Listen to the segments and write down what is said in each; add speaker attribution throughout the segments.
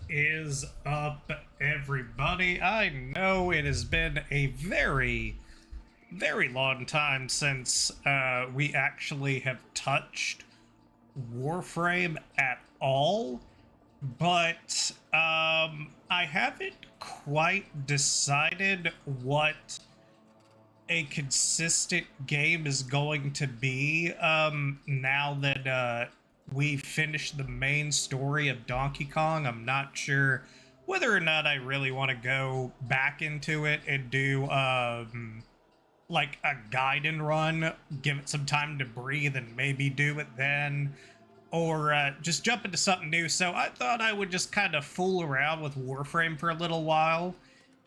Speaker 1: Is up, everybody? I know it has been a very long time since we actually have touched Warframe at all, but I haven't quite decided what a consistent game is going to be now that we finished the main story of Donkey Kong. I'm not sure whether or not I really want to go back into it and do like a guide and run, give it some time to breathe and maybe do it then, or just jump into something new. So I thought I would just kind of fool around with Warframe for a little while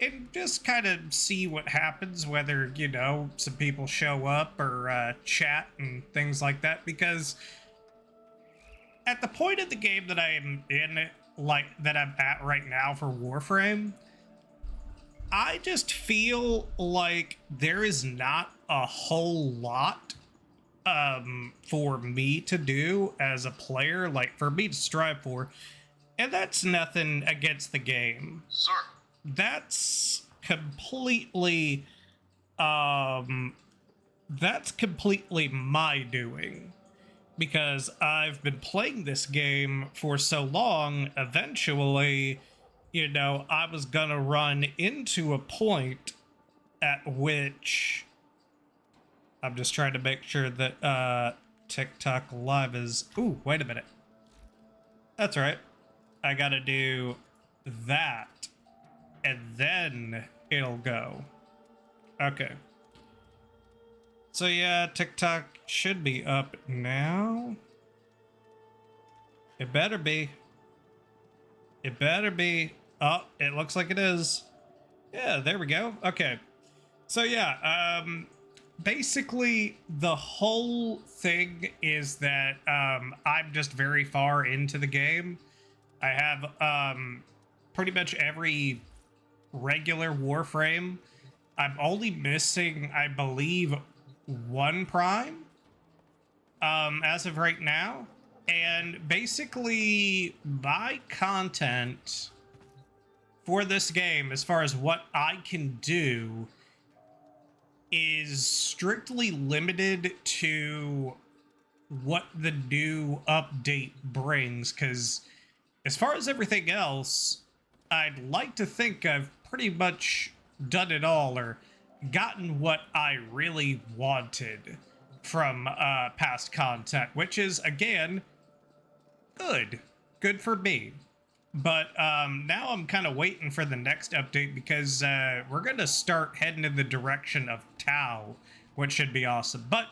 Speaker 1: and just kind of see what happens, whether, you know, some people show up or chat and things like that. Because at the point of the game that I am in, like that I'm at right now for Warframe, I just feel like there is not a whole lot for me to do as a player, like for me to strive for. And that's nothing against the game.
Speaker 2: Sir.
Speaker 1: That's completely um that's completely my doing, because I've been playing this game for so long. Eventually, you know, I was gonna run into a point at which I'm just trying to make sure that TikTok live is. Ooh, wait a minute. That's right. I gotta do that and then it'll go. Okay. So yeah, TikTok should be up now. It better be. It better be. Oh, it looks like it is. Yeah, there we go. Okay. So yeah, basically the whole thing is that I'm just very far into the game. I have pretty much every regular Warframe. I'm only missing, I believe, one Prime as of right now. And basically, my content for this game, as far as what I can do, is strictly limited to what the new update brings. Because as far as everything else, I'd like to think I've pretty much done it all, or gotten what I really wanted from past content, which is, again, good for me. But now I'm kind of waiting for the next update, because we're gonna start heading in the direction of Tau, which should be awesome. But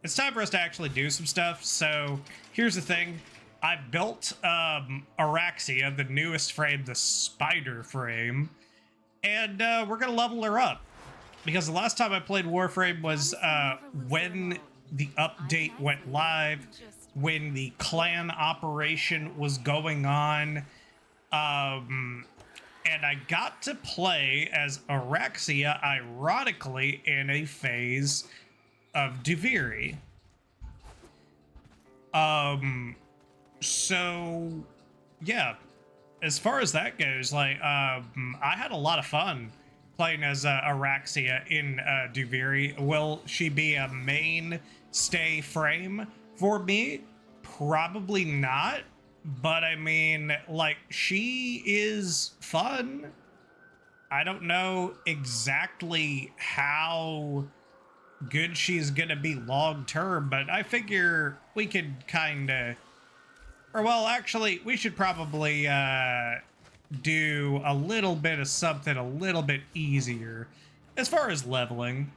Speaker 1: it's time for us to actually do some stuff. So here's the thing. I built Araxia, the newest frame, the spider frame, and we're gonna level her up, because the last time I played Warframe was when the update went live, when the clan operation was going on, and I got to play as Araxia, ironically, in a phase of Duviri. So yeah, as far as that goes, like, I had a lot of fun playing as Araxia in Duviri. Will she be a mainstay frame for me? Probably not. But I mean, like, she is fun. I don't know exactly how good she's gonna be long term, but I figure we could kind of, or well, actually, we should probably do a little bit of something a little bit easier as far as leveling.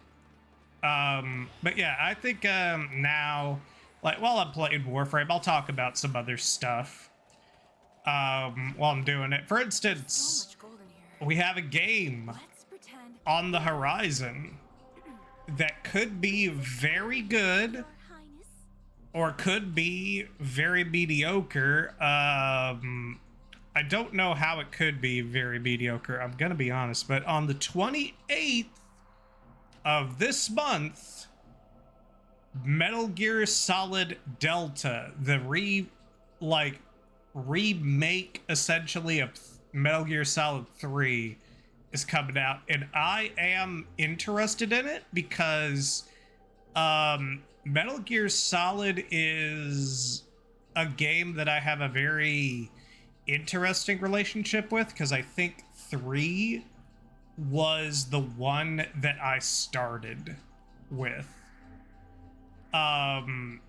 Speaker 1: But yeah, I think now, like, while I'm playing Warframe, I'll talk about some other stuff while I'm doing it. For instance, we have a game on the horizon that could be very good or could be very mediocre. I don't know how it could be very mediocre, I'm gonna be honest, but on the 28th of this month, Metal Gear Solid Delta, the remake essentially of Metal Gear Solid 3 is coming out, and I am interested in it because Metal Gear Solid is a game that I have a very interesting relationship with, because I think 3 was the one that I started with. And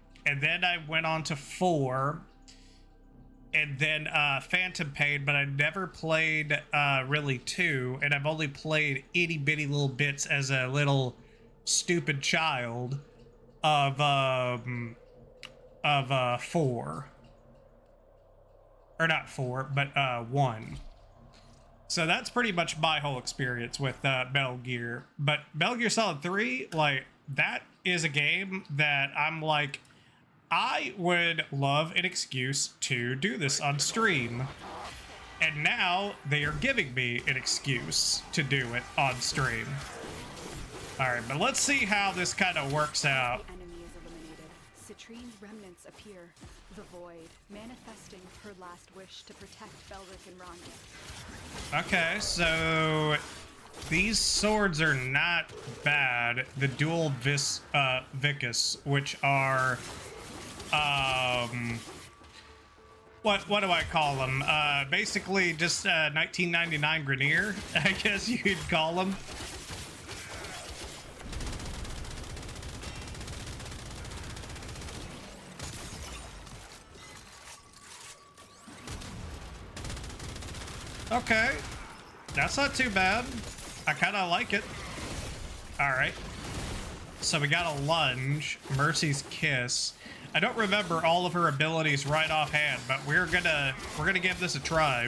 Speaker 1: then I went on to 4, and then Phantom Pain, but I never played really 2, and I've only played itty bitty little bits as a little stupid child of 4, or not 4, but 1. So that's pretty much my whole experience with Metal Gear. But Metal Gear Solid 3, like, that is a game that I'm like, I would love an excuse to do this on stream. And now they are giving me an excuse to do it on stream. Alright, but let's see how this kind of works out.
Speaker 2: The enemy is eliminated. Citrine's remnants appear. The Void, manifesting her last wish to protect Belric and Ranya.
Speaker 1: Okay, so these swords are not bad. The dual Vicus, which are what do I call them? Basically just 1999 Grenier, I guess you could call them. Okay, that's not too bad. I kind of like it. All right. So we got a lunge, Mercy's Kiss. I don't remember all of her abilities right offhand, but we're gonna give this a try.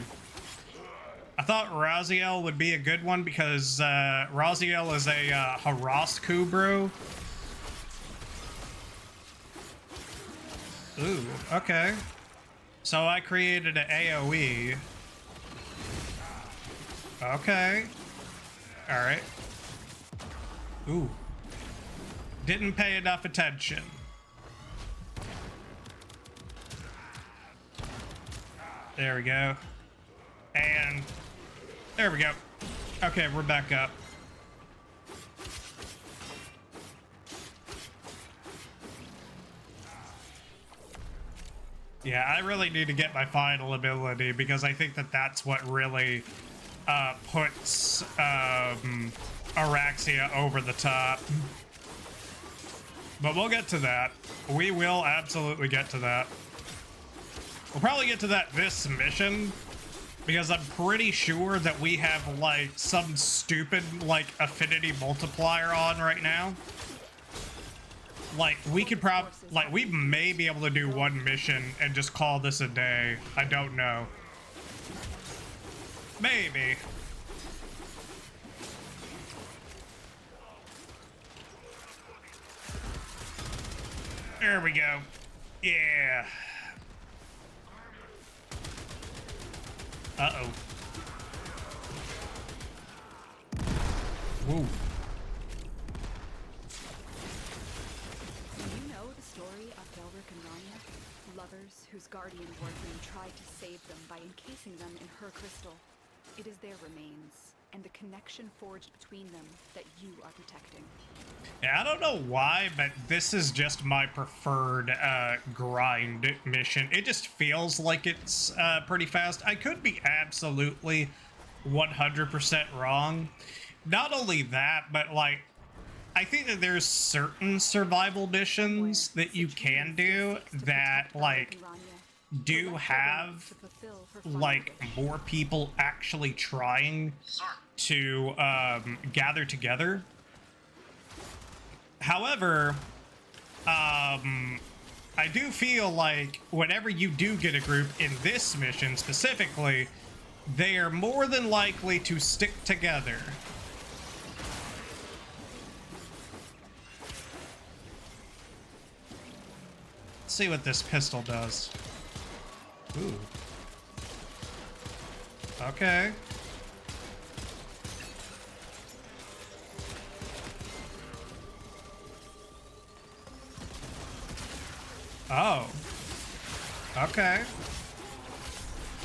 Speaker 1: I thought Raziel would be a good one because Raziel is a harassed Kubru. Ooh, okay. So I created an AoE. Okay. All right. Ooh. Didn't pay enough attention. There we go. And there we go. Okay, we're back up. Yeah, I really need to get my final ability because I think that that's what really puts Araxia over the top. But we'll get to that. We will absolutely get to that. We'll probably get to that this mission, because I'm pretty sure that we have like some stupid like affinity multiplier on right now. Like we could we may be able to do one mission and just call this a day. I don't know. Maybe. There we go. Yeah. Uh-oh. Whoa.
Speaker 2: Do you know the story of Belric and Ranya? Lovers whose guardian Warframe tried to save them by encasing them in her crystal. It is their remains, and the connection forged between them that you are protecting.
Speaker 1: Yeah, I don't know why, but this is just my preferred grind mission. It just feels like it's pretty fast. I could be absolutely 100% wrong. Not only that, but like, I think that there's certain survival missions that you can do that like do have like more people actually trying to gather together. However, I do feel like whenever you do get a group in this mission specifically, they are more than likely to stick together. Let's see what this pistol does. Ooh. Okay. Oh. Okay.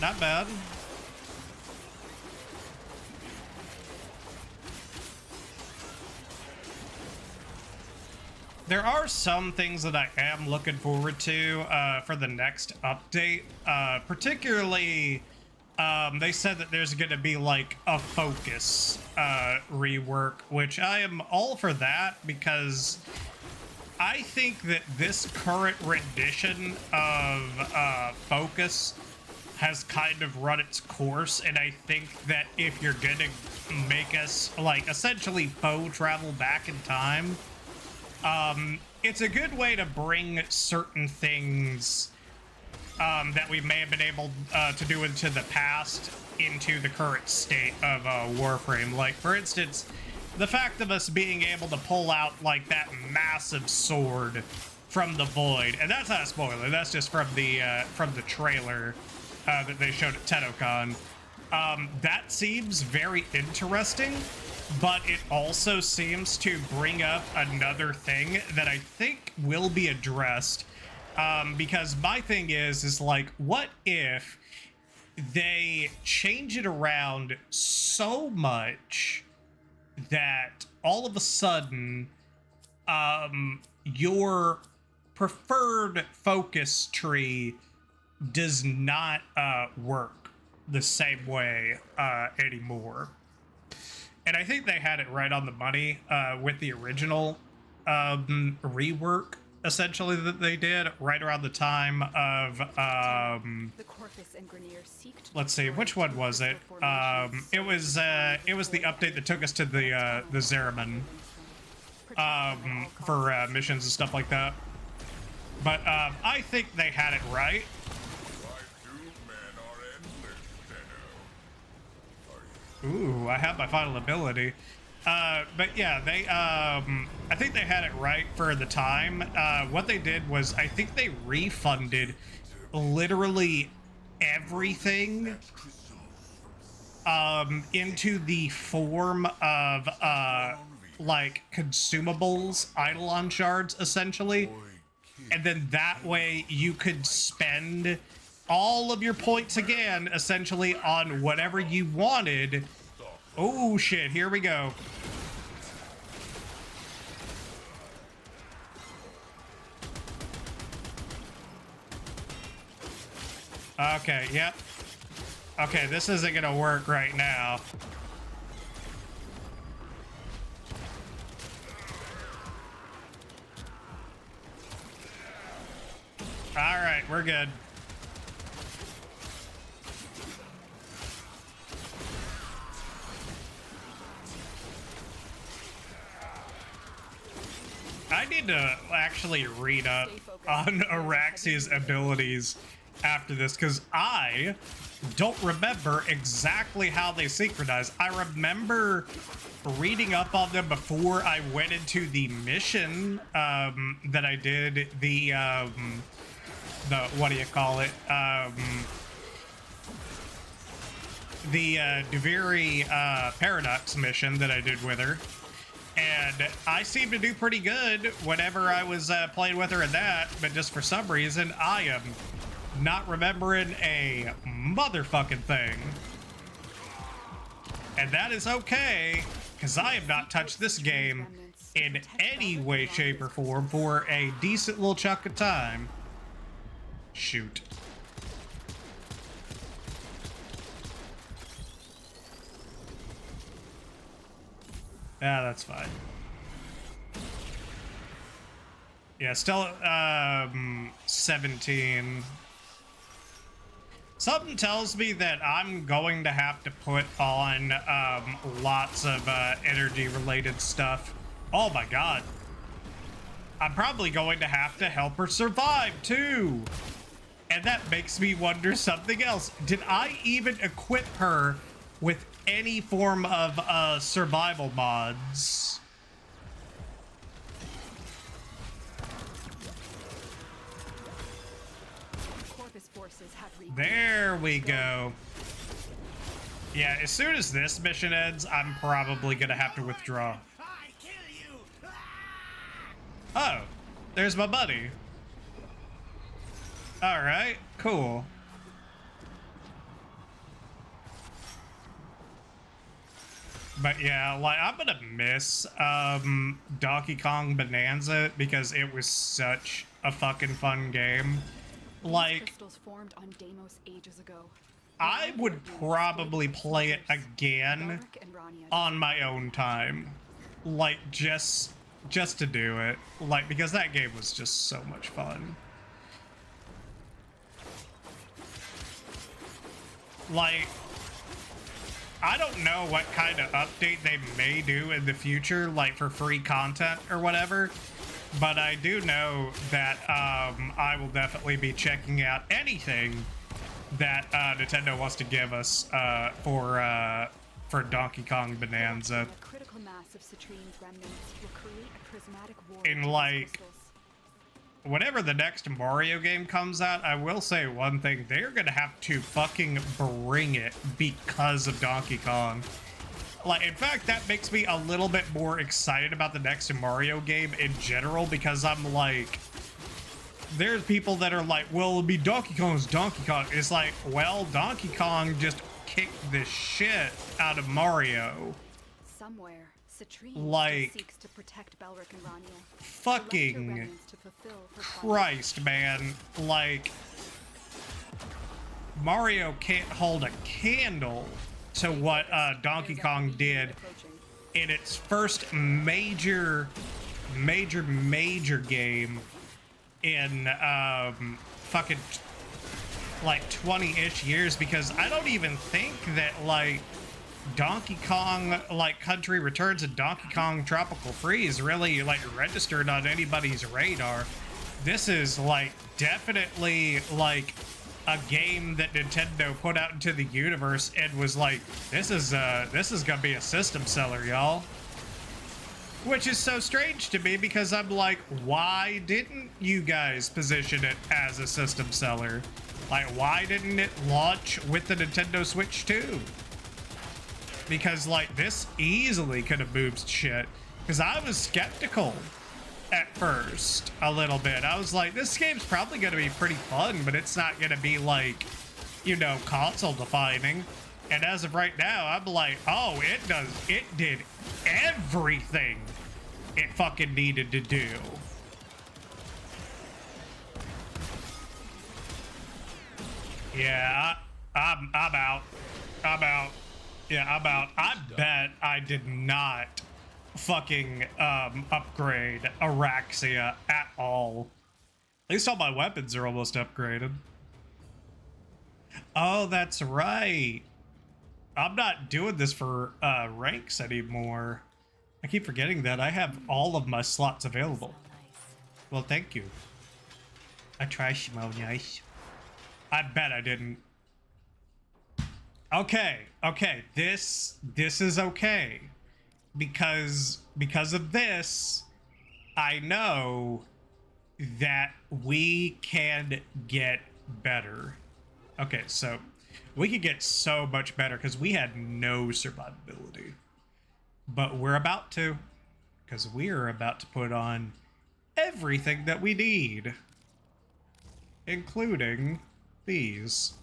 Speaker 1: not bad. There are some things that I am looking forward to for the next update. Particularly, they said that there's going to be like a focus rework, which I am all for that because I think that this current rendition of focus has kind of run its course, and I think that if you're going to make us like essentially faux travel back in time, it's a good way to bring certain things that we may have been able to do into the past into the current state of Warframe. Like, for instance, the fact of us being able to pull out, like, that massive sword from the void. And that's not a spoiler. That's just from the trailer that they showed at TennoCon. That seems very interesting. But it also seems to bring up another thing that I think will be addressed. Because my thing is like, what if they change it around so much that all of a sudden, your preferred focus tree does not work the same way anymore? And I think they had it right on the money with the original rework, essentially, that they did right around the time of, let's see, which one was it? It was the update that took us to the Zeraman for missions and stuff like that. But I think they had it right. Ooh, I have my final ability. But yeah, they, I think they had it right for the time. What they did was, I think they refunded literally everything, into the form of, like, consumables, Eidolon shards, essentially. And then that way you could spend all of your points again, essentially, on whatever you wanted. Oh shit, here we go. Okay, yep. Okay, this isn't gonna work right now. All right, we're good. I need to actually read up on Araxia's abilities after this, because I don't remember exactly how they synchronize. I remember reading up on them before I went into the mission that I did, the what do you call it? The Duviri Paradox mission that I did with her. And I seemed to do pretty good whenever I was playing with her in that, but just for some reason, I am not remembering a motherfucking thing. And that is okay, because I have not touched this game in any way, shape, or form for a decent little chunk of time. Shoot. Yeah, that's fine. Yeah, still 17. Something tells me that I'm going to have to put on lots of energy-related stuff. Oh my god. I'm probably going to have to help her survive, too. And that makes me wonder something else. Did I even equip her with any form of survival mods? There we go. Yeah, as soon as this mission ends, I'm probably gonna have to withdraw. Oh, there's my buddy. All right, cool. But yeah, like I'm gonna miss Donkey Kong Bonanza because it was such a fucking fun game.
Speaker 2: These
Speaker 1: Like
Speaker 2: crystals formed on Deimos ages ago.
Speaker 1: I
Speaker 2: Now
Speaker 1: would
Speaker 2: they're being
Speaker 1: probably
Speaker 2: exploited by
Speaker 1: play it
Speaker 2: smugglers.
Speaker 1: again
Speaker 2: Belric and Rania
Speaker 1: on
Speaker 2: deserve
Speaker 1: my
Speaker 2: better
Speaker 1: own
Speaker 2: than
Speaker 1: time. Like just to do it. Like because that game was just so much fun. Like I don't know what kind of update they may do in the future, like for free content or whatever, but I do know that I will definitely be checking out anything that Nintendo wants to give us for Donkey Kong Bonanza.
Speaker 2: A critical mass of Citrine's remnants will create a prismatic ward
Speaker 1: In
Speaker 2: to these
Speaker 1: like
Speaker 2: crystals.
Speaker 1: whenever the next Mario game comes out, I will say one thing. They're going to have to fucking bring it because of Donkey Kong. Like, in fact, that makes me a little bit more excited about the next Mario game in general because I'm like, there's people that are like, well, it'll be Donkey Kong's Donkey Kong. It's like, well, Donkey Kong just kicked the shit out of Mario.
Speaker 2: Somewhere, Citrine
Speaker 1: Like,
Speaker 2: still seeks to protect Belric and Rania.
Speaker 1: fucking Christ, man. Like, Mario can't hold a candle to what Donkey Kong did in its first major game in fucking like 20-ish years, because I don't even think that like Donkey Kong like Country Returns and Donkey Kong Tropical Freeze really like registered on anybody's radar. This is like definitely like a game that Nintendo put out into the universe and was like, this is gonna be a system seller, y'all. Which is so strange to me because I'm like, why didn't you guys position it as a system seller? Like, why didn't it launch with the Nintendo Switch 2? Because like this easily could have moved shit. Because I was skeptical at first a little bit. I was like, this game's probably going to be pretty fun, but it's not going to be like, you know, console defining. And as of right now, I'm like, oh, it did everything it fucking needed to do. Yeah, I'm out. I'm out. Yeah, I'm out. I bet I did not fucking upgrade Araxia at all. At least all my weapons are almost upgraded. Oh, that's right. I'm not doing this for ranks anymore. I keep forgetting that I have all of my slots available. Well, thank you. I try, Shimo, nice. I bet I didn't. Okay, this is okay. Because of this, I know that we can get better. Okay, so we could get so much better because we had no survivability. But we're about to, because we are about to put on everything that we need, including these.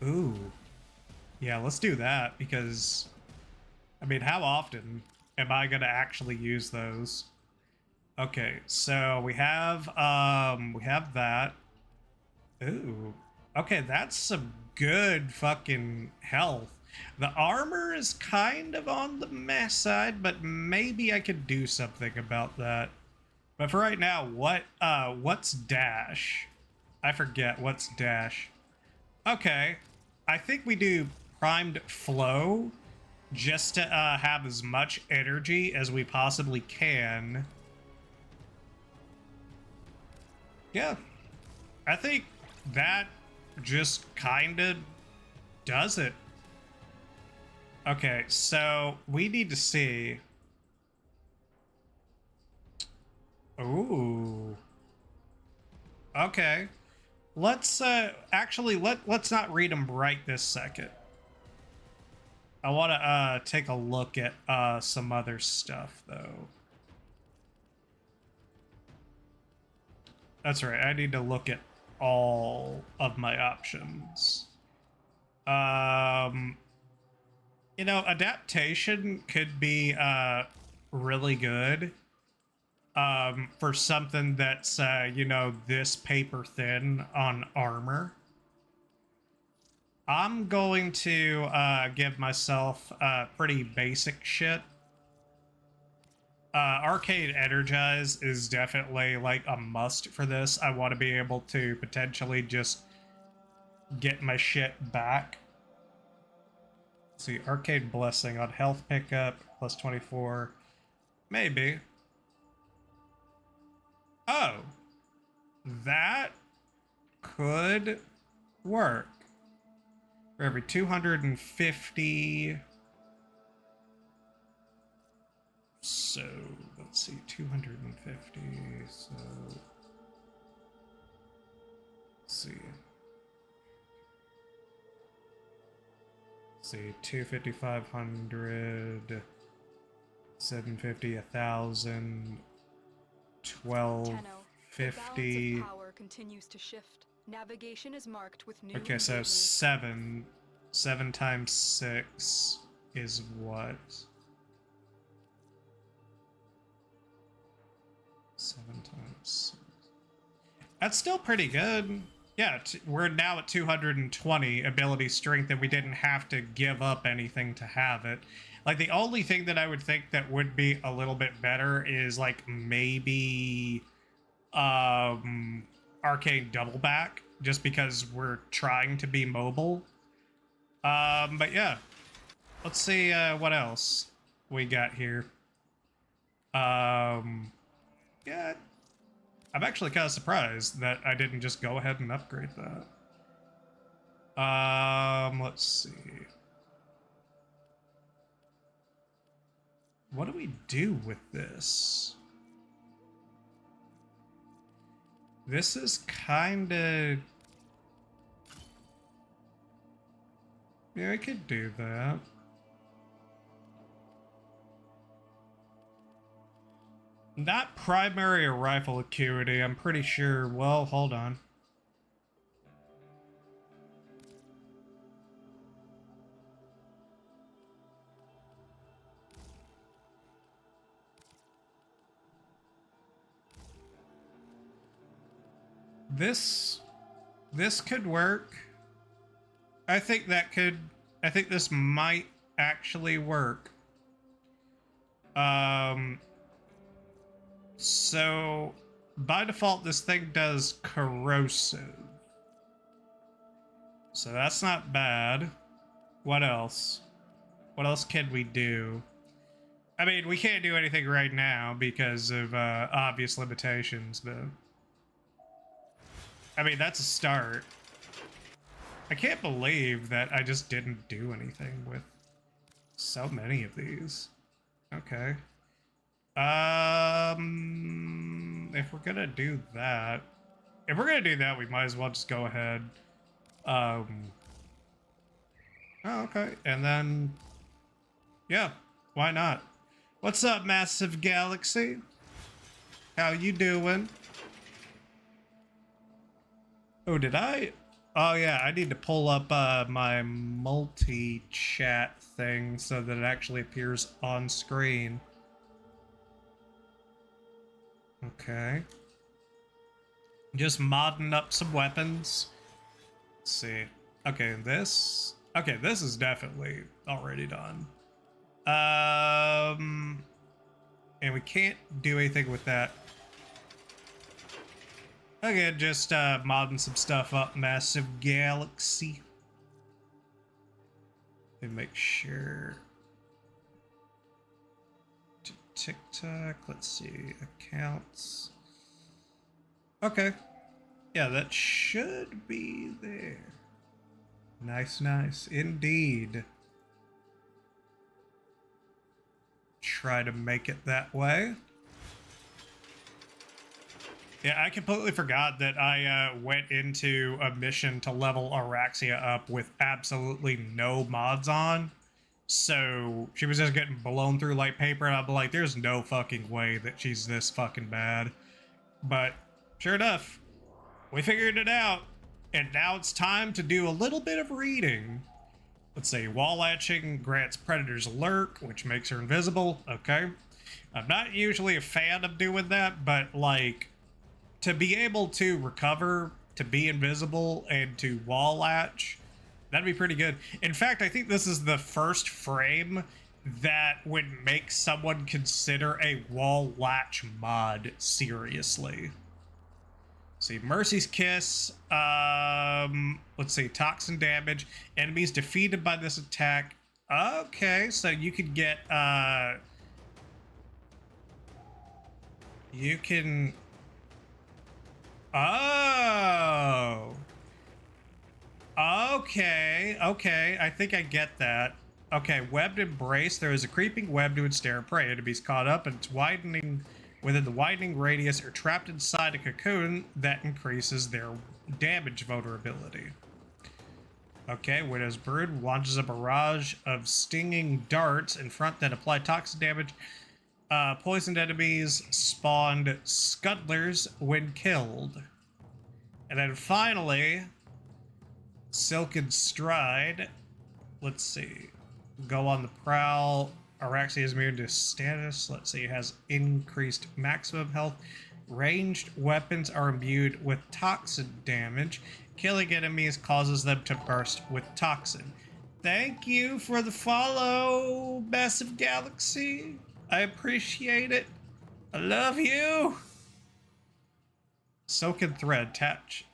Speaker 1: Ooh. Yeah, let's do that because, I mean, how often am I going to actually use those? Okay, so we have that. Ooh. Okay, that's some good fucking health. The armor is kind of on the meh side, but maybe I could do something about that. But for right now, what's dash? I forget what's dash. Okay, I think we do primed flow just to have as much energy as we possibly can. Yeah, I think that just kind of does it. Okay, so we need to see. Ooh. Okay. Let's actually let's not read them right this second. I want to take a look at some other stuff though. That's right. I need to look at all of my options. You know, adaptation could be really good for something that's you know, this paper thin on armor. I'm going to give myself pretty basic shit. Arcade Energize is definitely like a must for this. I want to be able to potentially just get my shit back. Let's see, Arcade Blessing on health pickup, plus 24. Maybe. Oh. That could work. For every 250... So, let's see, 250, so... Let's see. Let's see, 250, 500, 750, 1,000, 1,250...
Speaker 2: power continues to shift. Navigation is marked with new
Speaker 1: Okay, so 7 times 6 is what? 7 times 6. That's still pretty good. Yeah, we're now at 220 ability strength, and we didn't have to give up anything to have it. Like, the only thing that I would think that would be a little bit better is, like, maybe Arcane Double Back, just because we're trying to be mobile. But yeah. Let's see what else we got here. Yeah, I'm actually kind of surprised that I didn't just go ahead and upgrade that. Let's see. What do we do with this? This is kind of... Yeah, I could do that. Not primary or rifle acuity, I'm pretty sure. Well, hold on. This could work. I think this might actually work. So by default, this thing does corrosive. So that's not bad. What else? What else can we do? I mean, we can't do anything right now because of obvious limitations, but... I mean, that's a start. I can't believe that I just didn't do anything with so many of these. Okay. If we're gonna do that, we might as well just go ahead. Oh, okay. And then, yeah, why not? What's up, Massive Galaxy? How you doing? Oh, did I? Oh, yeah, I need to pull up my multi-chat thing so that it actually appears on screen. Okay. Just modding up some weapons. Let's see. Okay, this... Okay, this is definitely already done. And we can't do anything with that. Okay, just modding some stuff up, Massive Galaxy. And make sure. TikTok, let's see, accounts. Okay. Yeah, that should be there. Nice, nice, indeed. Try to make it that way. Yeah, I completely forgot that I went into a mission to level Araxia up with absolutely no mods on. So she was just getting blown through like paper, and I'm like, there's no fucking way that she's this fucking bad. But sure enough, we figured it out. And now it's time to do a little bit of reading Let's see, wall latching grants predators alert, which makes her invisible. Okay. I'm not usually a fan of doing that, but like to be able to recover, to be invisible, and to wall latch, that'd be pretty good. In fact, I think this is the first frame that would make someone consider a wall latch mod seriously. See, Mercy's Kiss. Let's see, toxin damage. Enemies defeated by this attack. Okay, so you could get you can. Oh. Okay, okay. I think I get that. Okay, webbed embrace. There is a creeping web to ensnare prey. Enemies caught up and it's widening within the widening radius or trapped inside a cocoon that increases their damage vulnerability. Okay, Widow's Brood launches a barrage of stinging darts in front that apply toxic damage. Poisoned enemies spawned scuttlers when killed. And then finally, Silken Stride. Let's see. Go on the prowl. Araxia is immune to status. Let's see. It has increased maximum health. Ranged weapons are imbued with toxin damage. Killing enemies causes them to burst with toxin. Thank you for the follow, Massive Galaxy. I appreciate it. I love you. Silken Thread. Attach.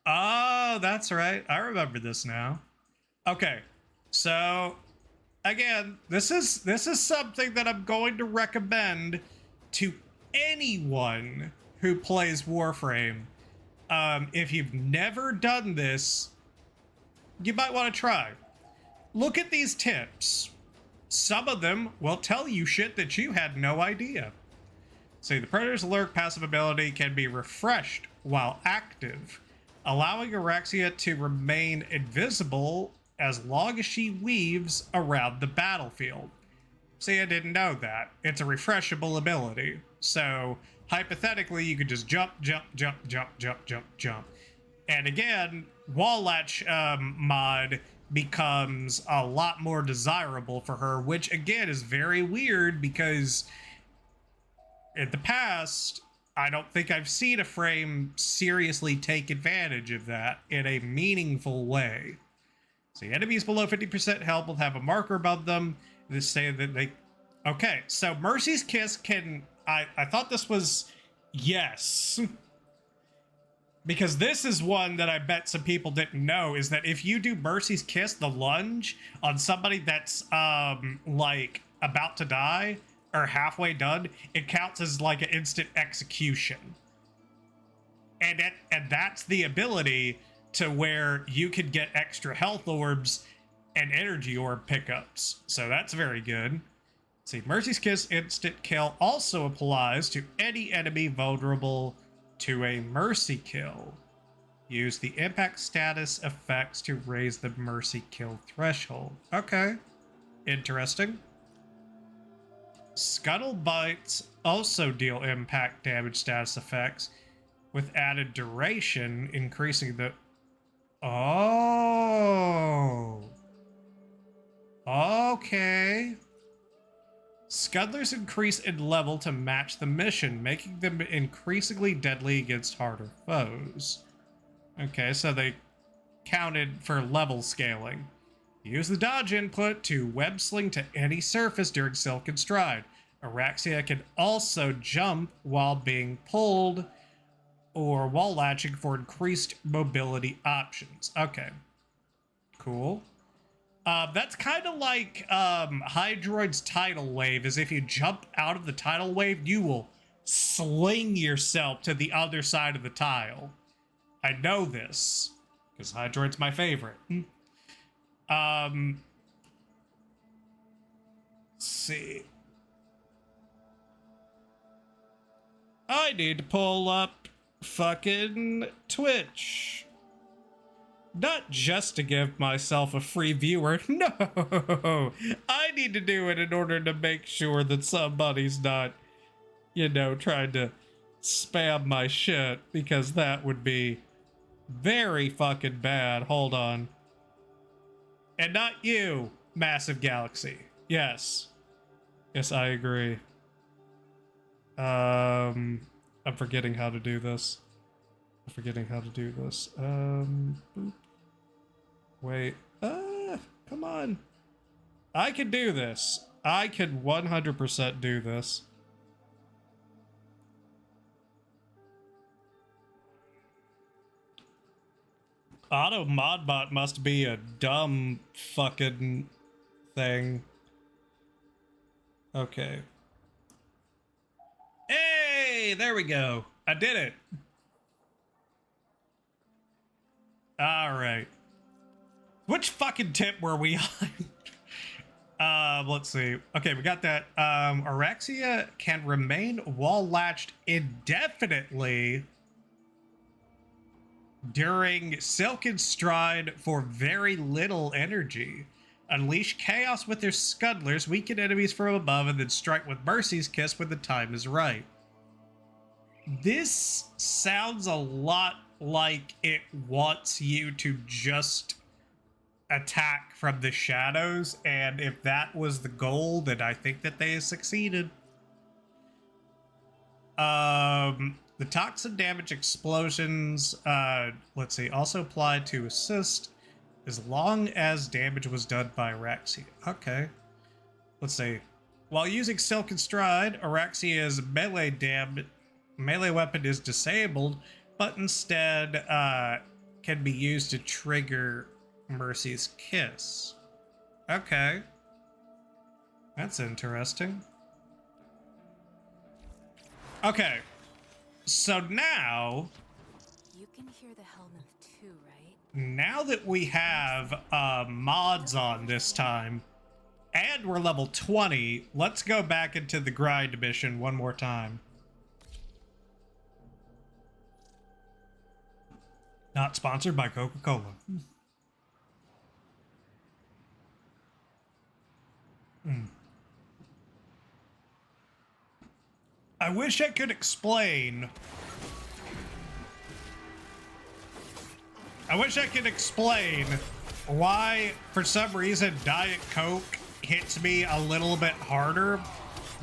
Speaker 1: Oh, that's right. I remember this now. Okay, so again, this is something that I'm going to recommend to anyone who plays Warframe. If you've never done this, you might want to try. Look at these tips. Some of them will tell you shit that you had no idea. See, the Predator's Alert passive ability can be refreshed while active, allowing Araxia to remain invisible as long as she weaves around the battlefield. See, I didn't know that. It's a refreshable ability. So, hypothetically, you could just jump, jump, jump, jump, jump, jump, jump. And again, Wall Latch mod becomes a lot more desirable for her, which again is very weird because in the past, I don't think I've seen a frame seriously take advantage of that in a meaningful way. See, enemies below 50% health will have a marker above them. They say that they... Okay, so Mercy's Kiss can... I thought this was... Yes. Because this is one that I bet some people didn't know, is that if you do Mercy's Kiss, the lunge, on somebody that's, like, about to die, or halfway done, it counts as, like, an instant execution. And that's the ability to where you can get extra health orbs and energy orb pickups. So that's very good. See, Mercy's Kiss instant kill also applies to any enemy vulnerable to a mercy kill. Use the impact status effects to raise the mercy kill threshold. Okay. Interesting. Scuttle Bites also deal impact damage status effects with added duration, increasing the... Oh. Okay. Scuttlers increase in level to match the mission, making them increasingly deadly against harder foes. Okay, so they counted for level scaling. Use the dodge input to web sling to any surface during Silken Stride. Araxia can also jump while being pulled or wall latching for increased mobility options. Okay. Cool. That's kind of like Hydroid's tidal wave, is if you jump out of the tidal wave, you will sling yourself to the other side of the tile. I know this, because Hydroid's my favorite. Let's see. I need to pull up fucking Twitch. Not just to give myself a free viewer. No, I need to do it in order to make sure that somebody's not, you know, trying to spam my shit, because that would be very fucking bad. Hold on. And not you, massive galaxy. Yes. Yes, I agree. I'm forgetting how to do this. Boop. Wait. Come on. I can do this. I can 100% do this. Auto modbot must be a dumb fucking thing. Okay. Hey, there we go. I did it. All right. Which fucking tip were we on? Let's see. Okay, we got that. Araxia can remain wall latched indefinitely during Silken Stride for very little energy. Unleash chaos with their scudlers, weaken enemies from above, and then strike with Mercy's Kiss when the time is right. This sounds a lot like it wants you to just attack from the shadows, and if that was the goal, then I think that they have succeeded. The toxin damage explosions, let's see, also apply to assist as long as damage was done by Araxia. Okay. Let's see. While using Silken Stride, Araxia's melee weapon is disabled, but instead can be used to trigger Mercy's Kiss. Okay. That's interesting. Okay. So now...
Speaker 2: You can hear the Hellmouth too, right?
Speaker 1: Now that we have mods on this time, and we're level 20, let's go back into the grind mission one more time. Not sponsored by Coca-Cola. I wish I could explain. Why, for some reason, Diet Coke hits me a little bit harder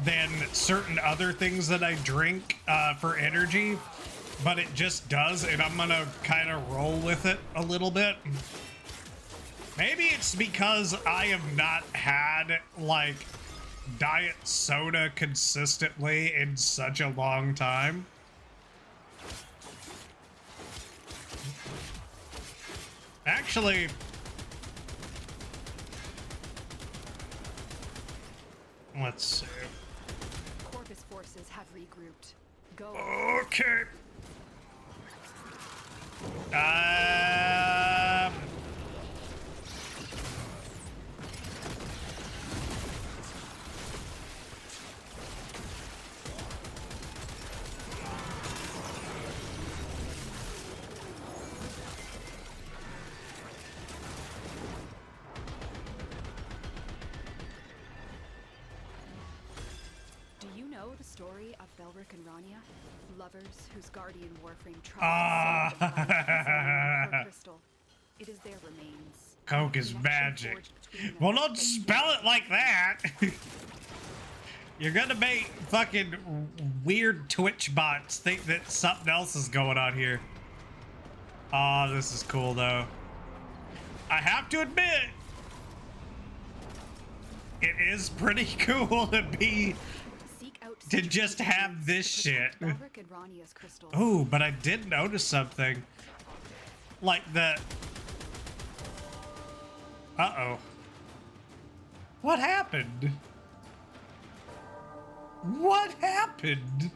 Speaker 1: than certain other things that I drink for energy, but it just does, and I'm gonna kind of roll with it a little bit. Maybe it's because I have not had, like, diet soda consistently in such a long time. Actually, let's see.
Speaker 2: Corpus forces have regrouped. Go.
Speaker 1: Okay.
Speaker 2: Do you know the story of Belric and Rania? Lovers whose guardian Warframe tried to save them by encasing her crystal. It is their remains.
Speaker 1: Coke is
Speaker 2: Connection
Speaker 1: magic.
Speaker 2: forged between them.
Speaker 1: Well, don't
Speaker 2: They
Speaker 1: spell it like that. You're gonna make fucking weird Twitch bots think that something else is going on here. Oh, this is cool though. I have to admit, it is pretty cool
Speaker 2: seek out
Speaker 1: to just have this shit.
Speaker 2: Belric and Rania's crystals.
Speaker 1: Oh, but I did notice something. Like the... Uh-oh. What happened? What happened?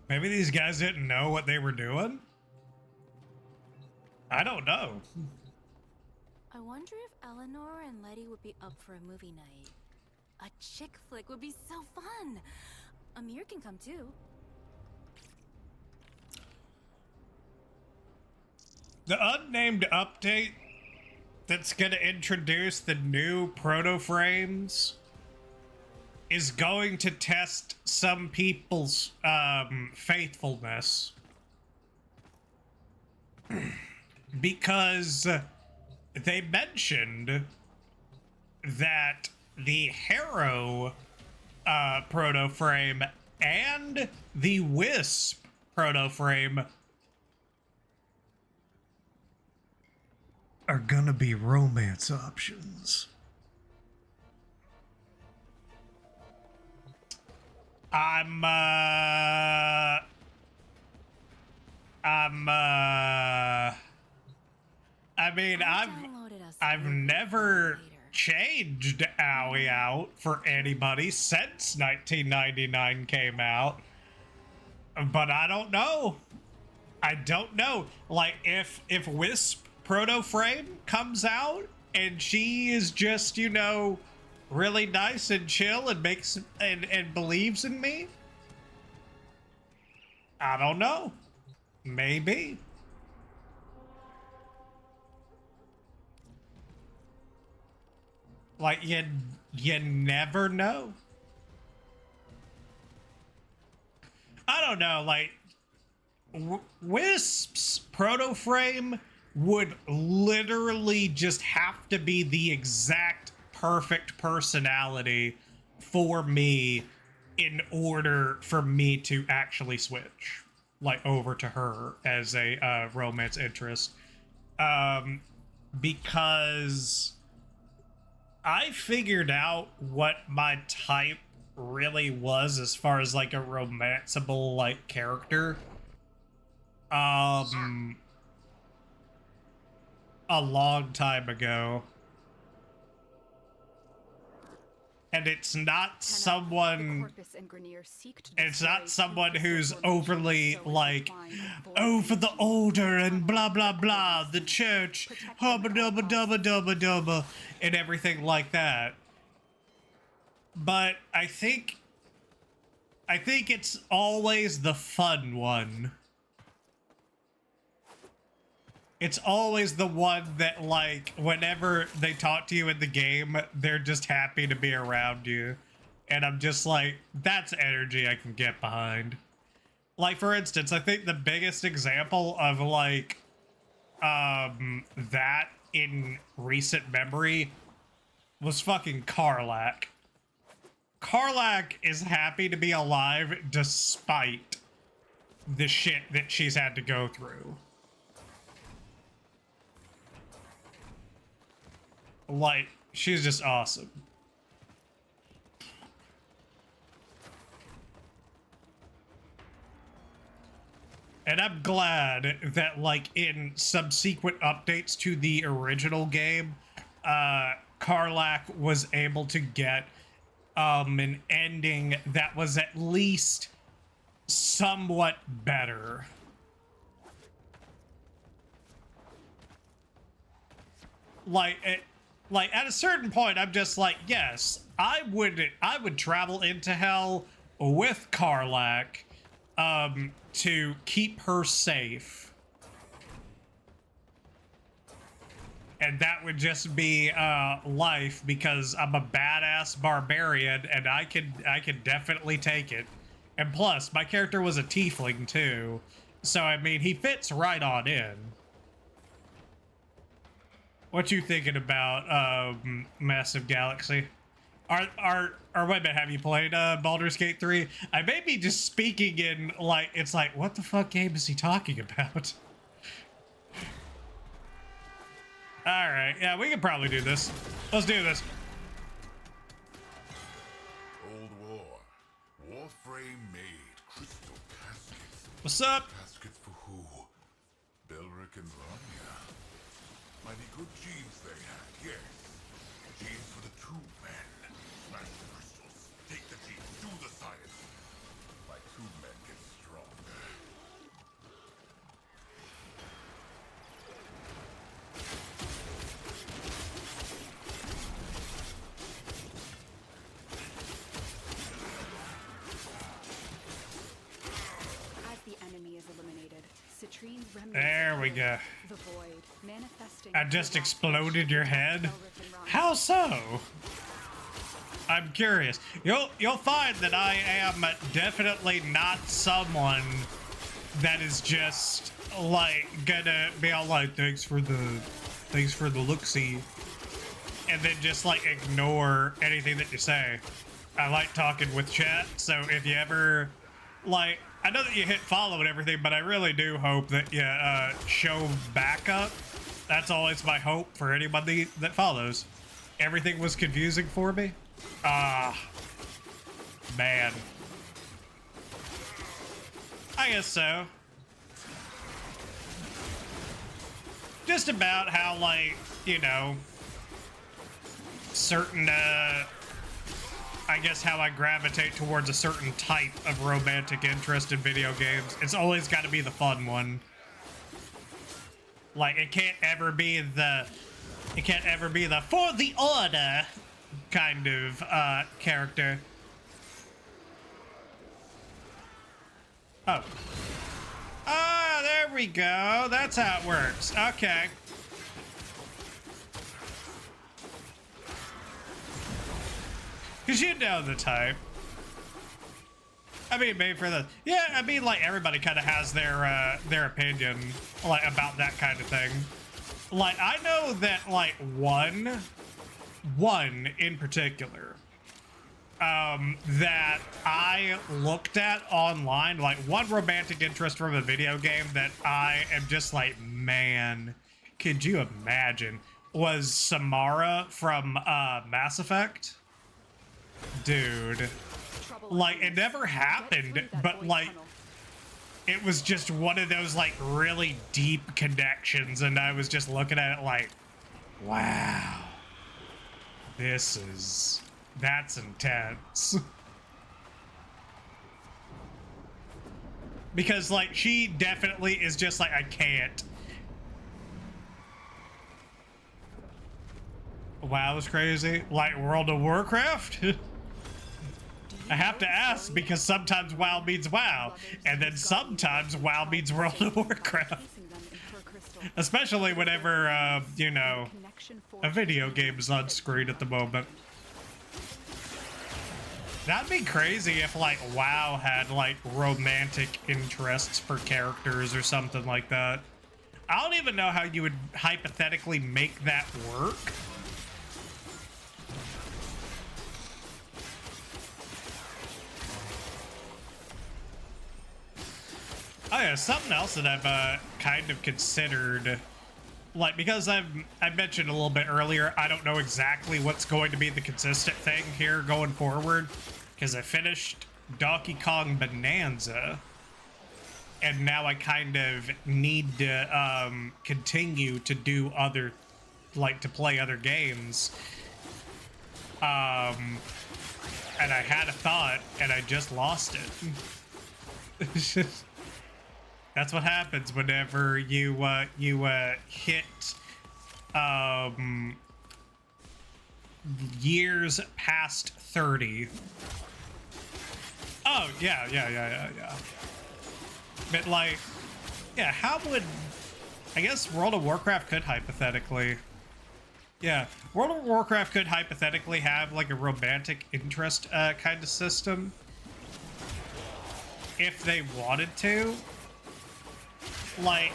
Speaker 1: Maybe these guys didn't know what they were doing? I don't know.
Speaker 3: I wonder if Eleanor and Letty would be up for a movie night. A chick flick would be so fun. Amir can come too.
Speaker 1: The unnamed update that's gonna introduce the new proto frames is going to test some people's faithfulness. Because they mentioned that the Harrow proto frame and the Wisp proto frame are gonna be romance options. I'm I mean, I've never changed Owie out for anybody since 1999 came out, but I don't know. I don't know. Like, if Wisp Proto Frame comes out and she is just, you know, really nice and chill and makes and believes in me, I don't know. Maybe. Like, you never know. I don't know, like, Wisp's proto frame would literally just have to be the exact perfect personality for me in order for me to actually switch, like, over to her as a romance interest. Because I figured out what my type really was as far as like a romanceable like character. A long time ago. And it's not someone who's overly like, oh, for the older and blah blah blah, the church, hubba dubba dubba dubba dubba, and everything like that. But I think it's always the fun one. It's always the one that, like, whenever they talk to you in the game, they're just happy to be around you. And I'm just like, that's energy I can get behind. Like, for instance, I think the biggest example of, like, that in recent memory was fucking Karlach. Karlach is happy to be alive despite the shit that she's had to go through. Like, she's just awesome. And I'm glad that, like, in subsequent updates to the original game, Karlach was able to get an ending that was at least somewhat better. Like at a certain point, I'm just like, yes, I would travel into hell with Karlach, to keep her safe, and that would just be life, because I'm a badass barbarian and I could definitely take it. And plus, my character was a tiefling too, so I mean, he fits right on in. What you thinking about Massive Galaxy? Wait a minute, have you played Baldur's Gate 3? I may be just speaking in, like, it's like, what the fuck game is he talking about? Alright, yeah, we can probably do this. Let's do this.
Speaker 4: Old War. Warframe made crystal caskets.
Speaker 1: What's up?
Speaker 4: Caskets for who? Belric and Rania. Mighty good genes they had, yes. Genes for the two men. Smash the crystals, take the genes, do the science. My two men get stronger.
Speaker 2: As the enemy is eliminated, Citrine's remnants
Speaker 1: There we
Speaker 2: appear.
Speaker 1: go.
Speaker 2: The void, manifesting
Speaker 1: I just
Speaker 2: through
Speaker 1: exploded your head?
Speaker 2: Belric and Rania.
Speaker 1: How so? I'm curious. You'll find that I am definitely not someone that is just like gonna be all like, thanks for the look-see, and then just like ignore anything that you say. I like talking with chat, so if you ever like, I know that you hit follow and everything, but I really do hope that you show backup. That's always my hope for anybody that follows. Everything was confusing for me. Man. I guess so. Just about how, like, you know, certain, I guess how I gravitate towards a certain type of romantic interest in video games. It's always got to be the fun one. Like, it can't ever be the for the order kind of character. Oh. Ah, there we go. That's how it works. Okay. Because you know the type. I mean, maybe for the... Yeah, I mean, like, everybody kind of has their opinion, like, about that kind of thing. Like, I know that, like, one in particular, that I looked at online, like, one romantic interest from a video game that I am just like, man, could you imagine, was Samara from Mass Effect. Dude, like, it never happened, but like, it was just one of those like really deep connections, and I was just looking at it like, wow, that's intense. Because like, she definitely is just like, I can't. WoW was crazy. Like World of Warcraft? I have to ask because sometimes WoW means WoW, and then sometimes WoW means World of Warcraft. Especially whenever, you know, a video game is on screen at the moment. That'd be crazy if, like, WoW had, like, romantic interests for characters or something like that. I don't even know how you would hypothetically make that work. Oh yeah, something else that I've kind of considered, like, because I mentioned a little bit earlier, I don't know exactly what's going to be the consistent thing here going forward, because I finished Donkey Kong Bonanza, and now I kind of need to continue to do other, like, to play other games. And I had a thought, and I just lost it. That's what happens whenever you hit years past 30. Oh yeah. But like, yeah, how would, I guess World of Warcraft could hypothetically, yeah, World of Warcraft could hypothetically have like a romantic interest kind of system if they wanted to. Like,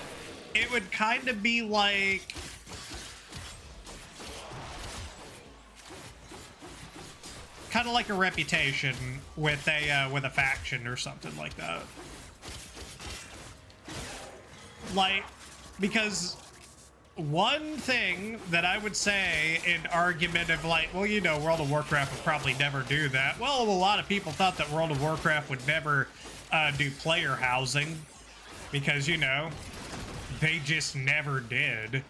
Speaker 1: it would kind of be like, kind of like a Reputation with a faction or something like that. Like, because one thing that I would say in argument of like, well, you know, World of Warcraft would probably never do that. Well, a lot of people thought that World of Warcraft would never do player housing. Because, you know, they just never did.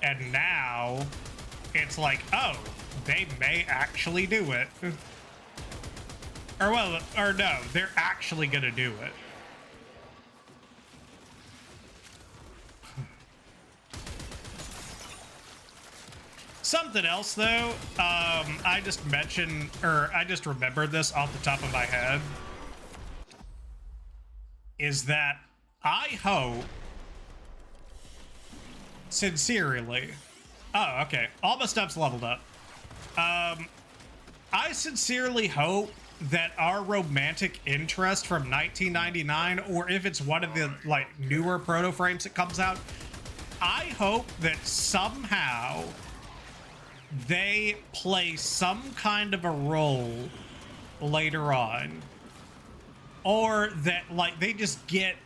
Speaker 1: And now, it's like, oh, they may actually do it. Or, well, or no, they're actually gonna do it. Something else, though, I just mentioned, or I just remembered this off the top of my head, is that I hope, sincerely, oh, okay, all my stuff's leveled up. I I sincerely hope that our romantic interest from 1999, or if it's one of the like newer proto frames that comes out, I hope that somehow they play some kind of a role later on, or that like they just get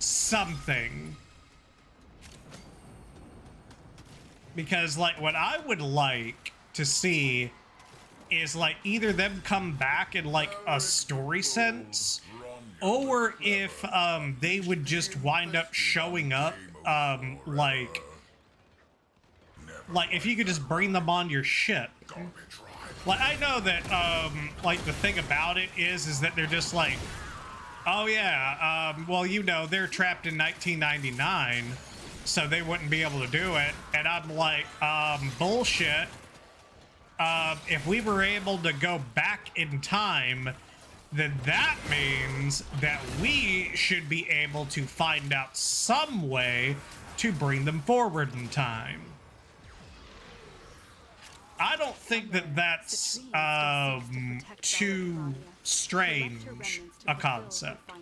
Speaker 1: something. Because like what I would like to see is like either them come back in like a story sense, or if they would just wind up showing up like if you could just bring them on your ship. Like I know that like the thing about it is that they're just like, oh yeah, well you know they're trapped in 1999, so they wouldn't be able to do it. And I'm like, bullshit. If we were able to go back in time, then that means that we should be able to find out some way to bring them forward in time. I don't think that that's too strange a concept.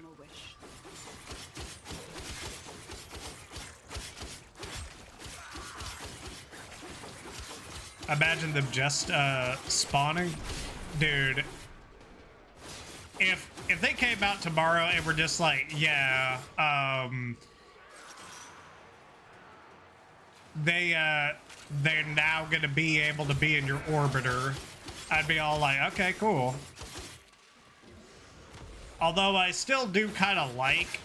Speaker 1: Imagine them just spawning. Dude, if they came out tomorrow and were just like, yeah, they're now gonna be able to be in your orbiter, I'd be all like, okay, cool. Although I still do kind of like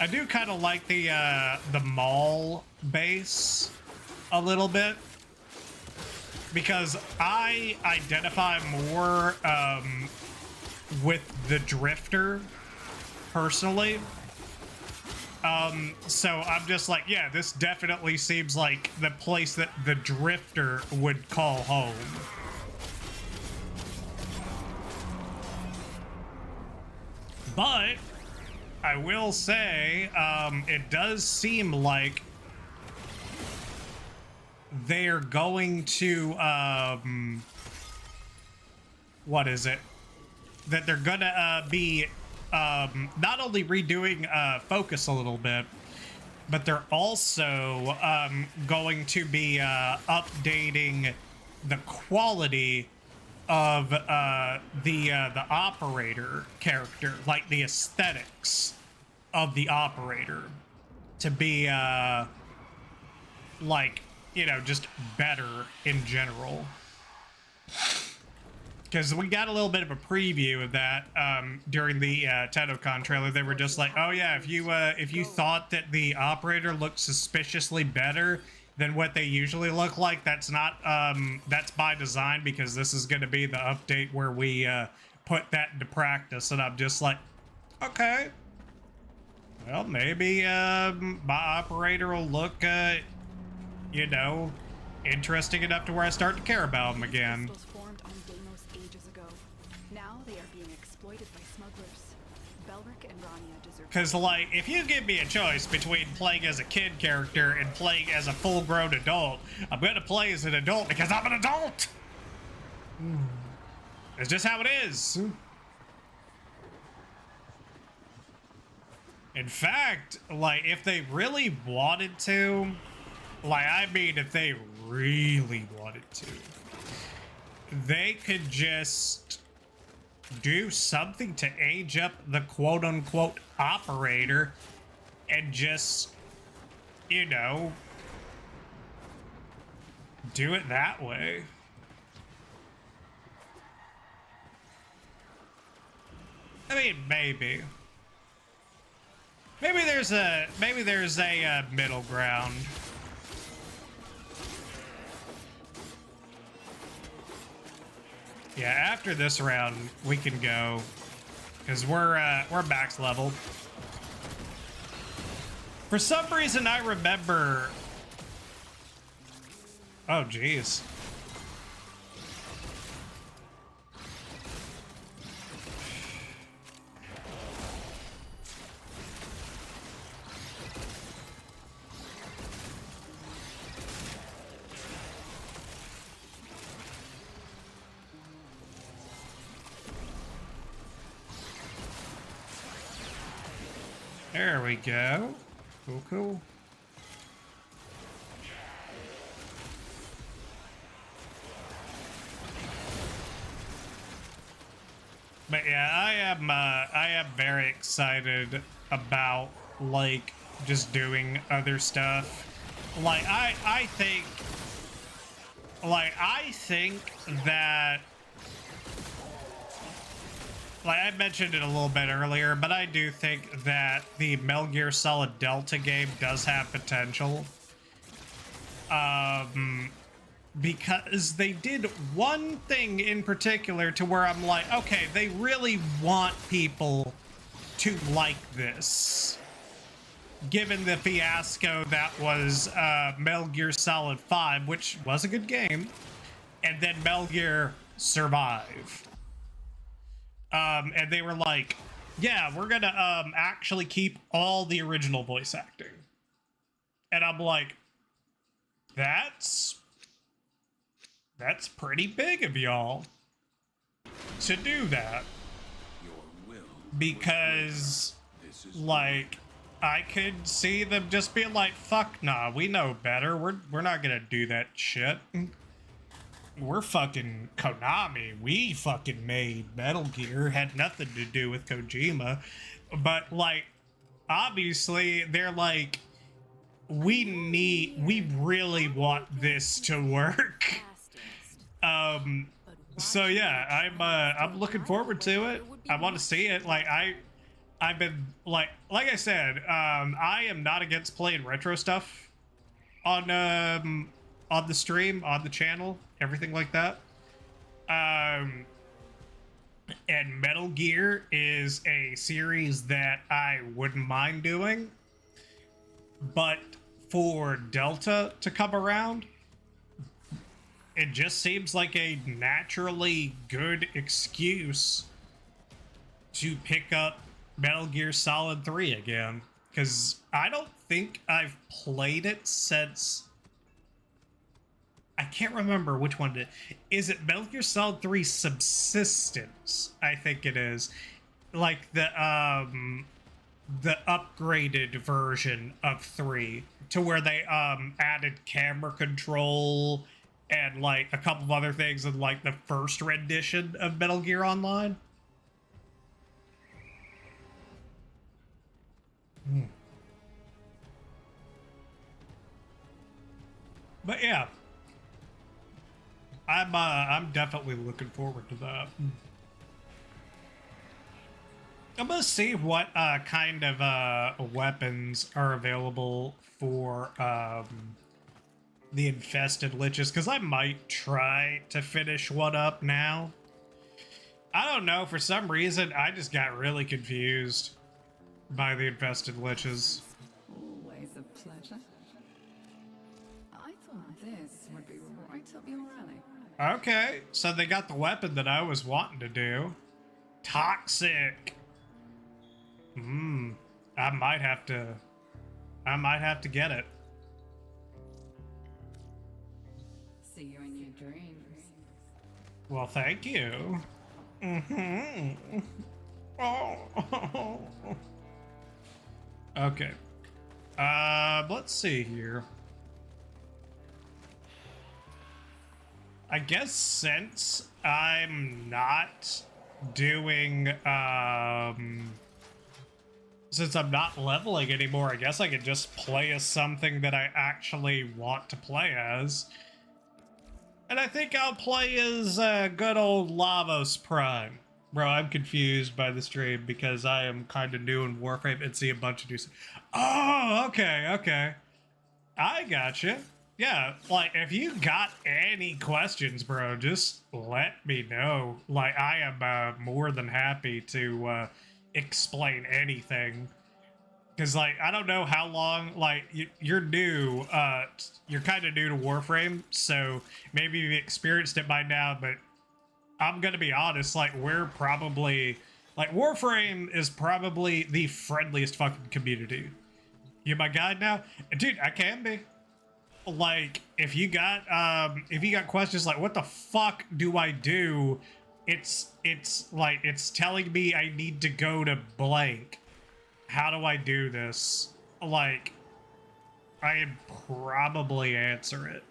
Speaker 1: I do kind of like the mall base a little bit, because I identify more with the drifter personally. So I'm just like, yeah, this definitely seems like the place that the drifter would call home. But I will say, it does seem like they're going to, what is it? That they're gonna be not only redoing Focus a little bit, but they're also going to be updating the quality of the operator character, like the aesthetics of the operator, to be like, you know, just better in general. Because we got a little bit of a preview of that during the TennoCon trailer. They were just like, oh yeah, if you thought that the operator looked suspiciously better than what they usually look like, that's not that's by design, because this is going to be the update where we put that into practice. And I'm just like, okay, well, maybe my operator will look you know, interesting enough to where I start to care about him again.
Speaker 2: Formed on Deimos ages ago. Now they are being exploited by smugglers. Belric and Rania deserve.
Speaker 1: Because, like, if you give me a choice between playing as a kid character and playing as a full-grown adult, I'm going to play as an adult because I'm an adult! It's just how it is. In fact, like, if they really wanted to, like, I mean, if they really wanted to, they could just do something to age up the quote-unquote operator and just, you know, do it that way. I mean, maybe. Maybe there's a middle ground. Yeah, after this round, we can go, because we're max level. For some reason, I remember. Oh, geez. There we go. Cool, cool. But yeah, I am very excited about like just doing other stuff. Like I think that, like I mentioned it a little bit earlier, but I do think that the Metal Gear Solid Delta game does have potential. Because they did one thing in particular to where I'm like, okay, they really want people to like this. Given the fiasco that was Metal Gear Solid 5, which was a good game, and then Metal Gear Survive. And they were like, yeah, we're gonna actually keep all the original voice acting. And I'm like, that's pretty big of y'all to do that. Because, like, I could see them just being like, fuck nah, we know better. We're not gonna do that shit. We're fucking Konami. We fucking made Metal Gear. Had nothing to do with Kojima. But, like, obviously, they're like, we really want this to work. So yeah, I'm looking forward to it. I want to see it. Like I've been like I said, I am not against playing retro stuff on the stream, on the channel, everything like that. And Metal Gear is a series that I wouldn't mind doing, but for Delta to come around, it just seems like a naturally good excuse to pick up Metal Gear Solid 3 again. Because I don't think I've played it since... I can't remember which one it is. It Metal Gear Solid 3 Subsistence? I think it is. Like the upgraded version of 3. To where they added camera control... and like a couple of other things in like the first rendition of Metal Gear Online. But yeah, I'm definitely looking forward to that. I'm gonna see what kind of weapons are available for the infested liches, because I might try to finish one up now. I don't know, for some reason I just got really confused by the infested liches.
Speaker 5: Always a pleasure. I thought this would be right up your alley.
Speaker 1: Okay, so they got the weapon that I was wanting to do. Toxic. I might have to get it.
Speaker 5: See you in your dreams.
Speaker 1: Well, thank you. Oh. Okay. Let's see here. I guess since I'm not doing, since I'm not leveling anymore, I guess I could just play as something that I actually want to play as. And I think I'll play as good old Lavos Prime. Bro, I'm confused by the stream because I am kind of new in Warframe and see a bunch of new stuff. Oh, okay. I gotcha. Yeah, like, if you got any questions, bro, just let me know. Like, I am more than happy to explain anything. Because, like, I don't know how long, like, you're new, you're kind of new to Warframe, so maybe you've experienced it by now, but I'm gonna be honest, like, we're probably, like, Warframe is probably the friendliest fucking community. You my guide now? Dude, I can be. Like, if you got questions like, what the fuck do I do? It's like, it's telling me I need to go to blank. how do I do this? Like, I'd probably answer it.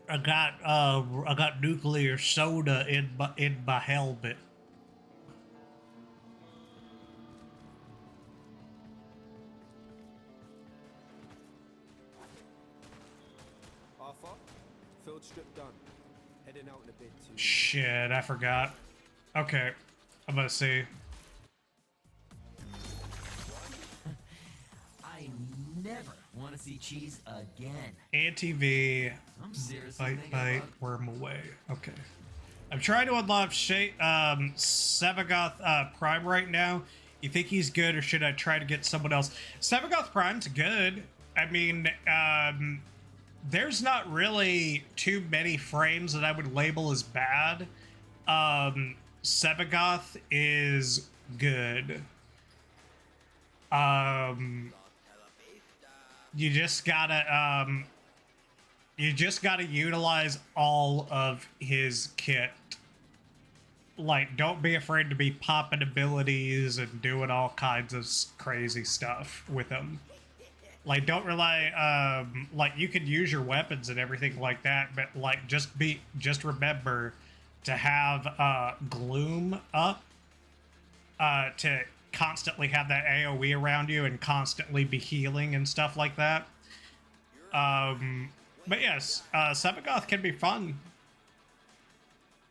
Speaker 1: I got nuclear soda in my helmet.
Speaker 6: Arthur, field strip done. Heading out in a bit too.
Speaker 1: Shit, I forgot. Okay, I'm gonna see.
Speaker 7: I never want to see cheese again.
Speaker 1: Anti-V,
Speaker 7: I'm seriously
Speaker 1: bite,
Speaker 7: thinking
Speaker 1: bite,
Speaker 7: about-
Speaker 1: worm away. Okay. I'm trying to unlock Sevagoth Prime right now. You think he's good, or should I try to get someone else? Sevagoth Prime's good. I mean, there's not really too many frames that I would label as bad. Sevagoth is good. You just gotta utilize all of his kit. Like, don't be afraid to be popping abilities and doing all kinds of crazy stuff with him. Like, don't rely, like, you can use your weapons and everything like that, but, like, just remember to have, Gloom up, to constantly have that AoE around you and constantly be healing and stuff like that. But yes, Sevagoth can be fun.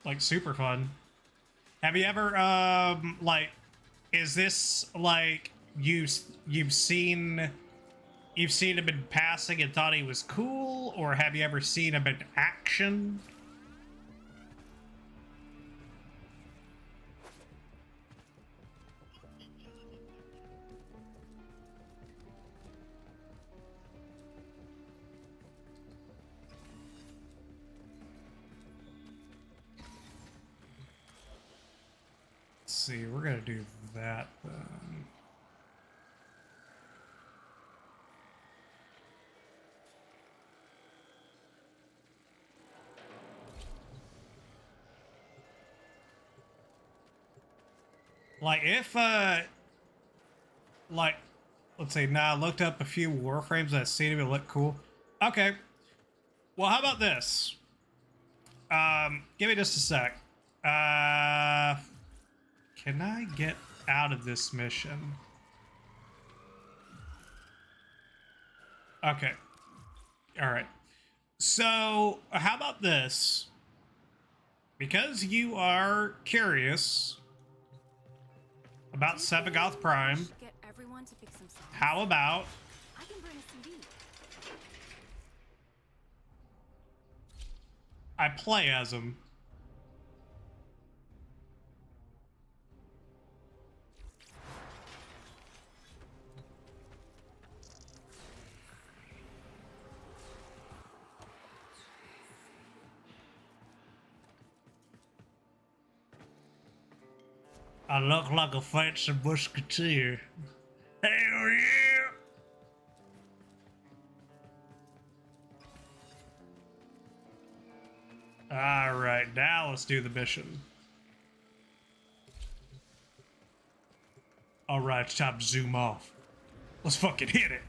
Speaker 1: Like, super fun. Have you ever, like, is this, like, you've seen him in passing and thought he was cool, or have you ever seen him in action? Let's see, we're gonna do that then. Like, if, like, let's say, I looked up a few Warframes that seem to look cool. Okay. Well, how about this? Give me just a sec. Can I get out of this mission? Okay. Alright. So, how about this? Because you are curious about Sevagoth Prime,
Speaker 3: Get everyone to pick some songs.
Speaker 1: how about
Speaker 3: I can bring a CD.
Speaker 1: I play as him? I look like a fancy musketeer. Hell yeah! Alright, now let's do the mission. Alright, it's time to zoom off. Let's fucking hit it.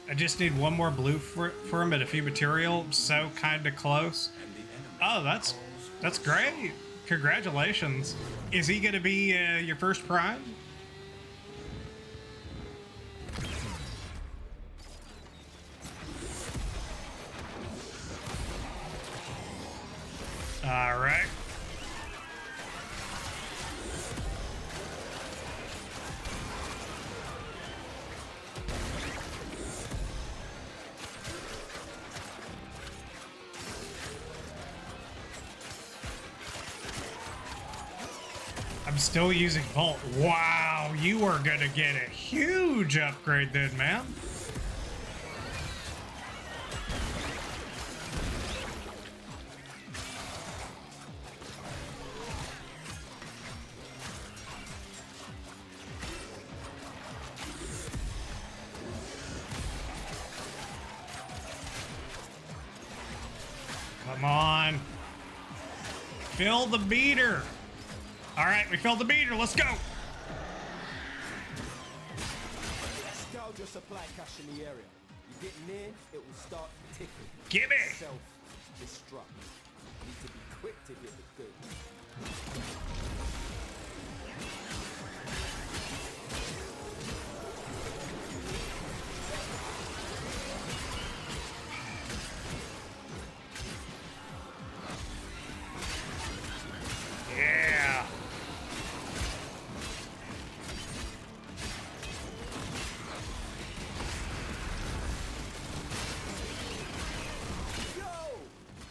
Speaker 1: I just need one more blue for him and a few material, so kinda close. Oh, that's great. Congratulations. Is he gonna be your first prime? All right. I'm still using Vault. Wow, you are gonna get a huge upgrade then, man. Come on. Fill the meter. All right, we filled the meter. Let's go.
Speaker 6: Scourge your supply cache in the area. You get near, it will start ticking.
Speaker 1: Gimme.
Speaker 6: Self-destruct. Need to be quick to get the goods.
Speaker 1: Yeah.
Speaker 6: Yo!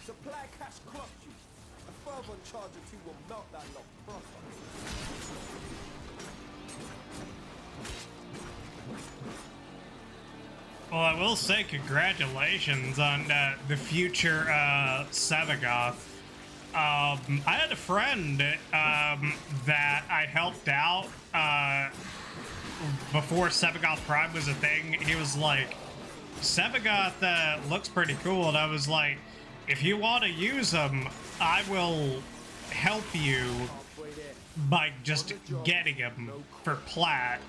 Speaker 6: Supply cache clocked you. A further charge or two will melt that lock proper.
Speaker 1: Well, I will say congratulations on the future Sevagoth. I had a friend that I helped out before Sevagoth Prime was a thing. He was like, Sevagoth looks pretty cool, and I was like, if you want to use them, I will help you by just getting them for plat,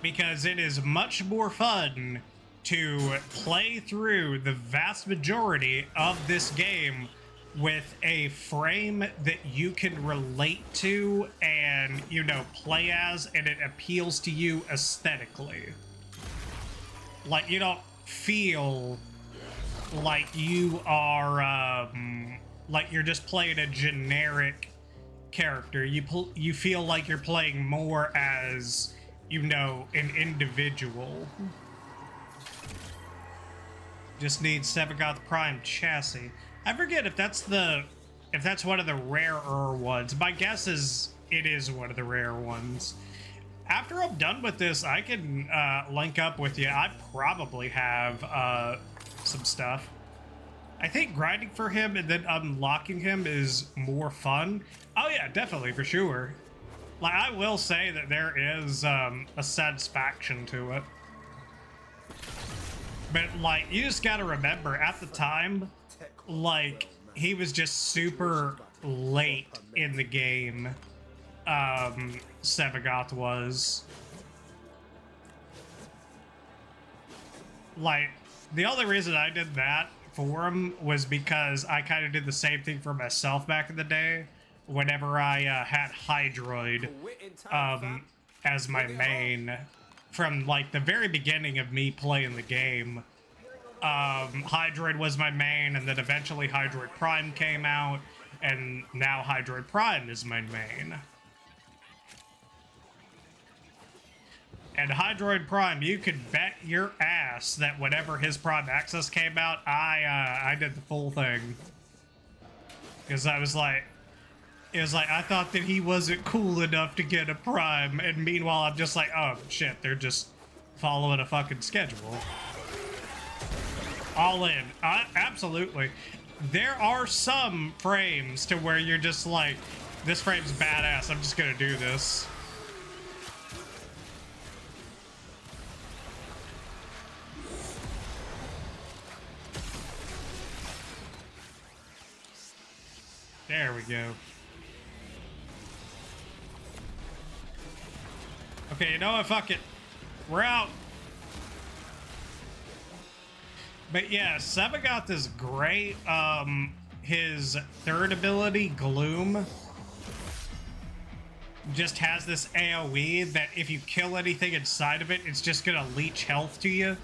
Speaker 1: because it is much more fun to play through the vast majority of this game with a frame that you can relate to and, you know, play as, and it appeals to you aesthetically. Like, you don't feel like you are, like you're just playing a generic character. You feel like you're playing more as, you know, an individual. Just need Sevagoth Prime chassis. I forget if that's one of the rarer ones. My guess is it is one of the rare ones. After I'm done with this, I can link up with you. I probably have some stuff. I think grinding for him and then unlocking him is more fun. Oh yeah, definitely, for sure. Like, I will say that there is a satisfaction to it. But, like, you just gotta remember, at the time, like, he was just super late in the game, Sevagoth was. Like, the only reason I did that for him was because I kind of did the same thing for myself back in the day, whenever I had Hydroid as my main. From, like, the very beginning of me playing the game, Hydroid was my main, and then eventually Hydroid Prime came out, and now Hydroid Prime is my main. And Hydroid Prime, you could bet your ass that whenever his Prime Access came out, I did the full thing. Because I was like, it was like, I thought that he wasn't cool enough to get a Prime, and meanwhile I'm just like, oh shit, they're just following a fucking schedule. All in. Absolutely. There are some frames to where you're just like, this frame's badass, I'm just gonna do this. There we go. Okay, you know what? Fuck it. We're out. But yeah, Sevagoth is great. His third ability, Gloom, just has this AoE that if you kill anything inside of it, it's just gonna leech health to you.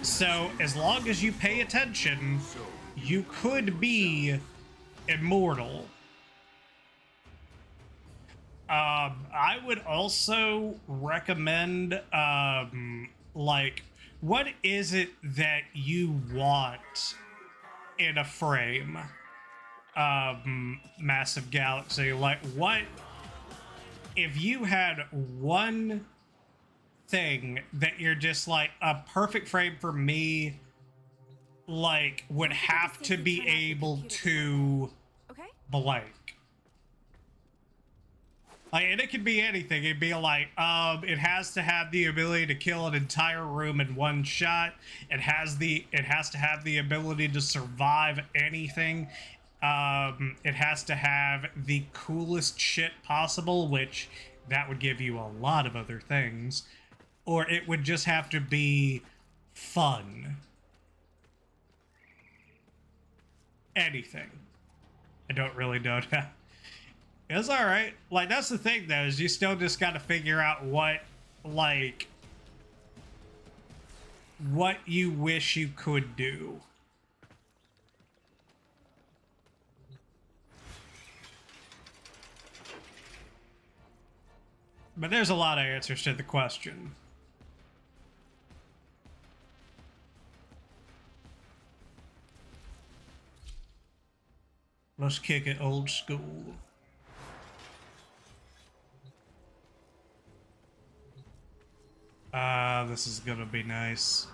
Speaker 1: So as long as you pay attention, you could be immortal. I would also recommend, like, what is it that you want in a frame? Massive Galaxy, like, what if you had one thing that you're just like, a perfect frame for me, like, would have to be able to blank. Like, and it could be anything. It'd be like, it has to have the ability to kill an entire room in one shot. It has to have the ability to survive anything. It has to have the coolest shit possible, which that would give you a lot of other things. Or it would just have to be fun. Anything. I don't really know that. It's alright. Like, that's the thing, though, is you still just gotta figure out what, like, what you wish you could do. But there's a lot of answers to the question. Let's kick it old school. This is gonna be nice.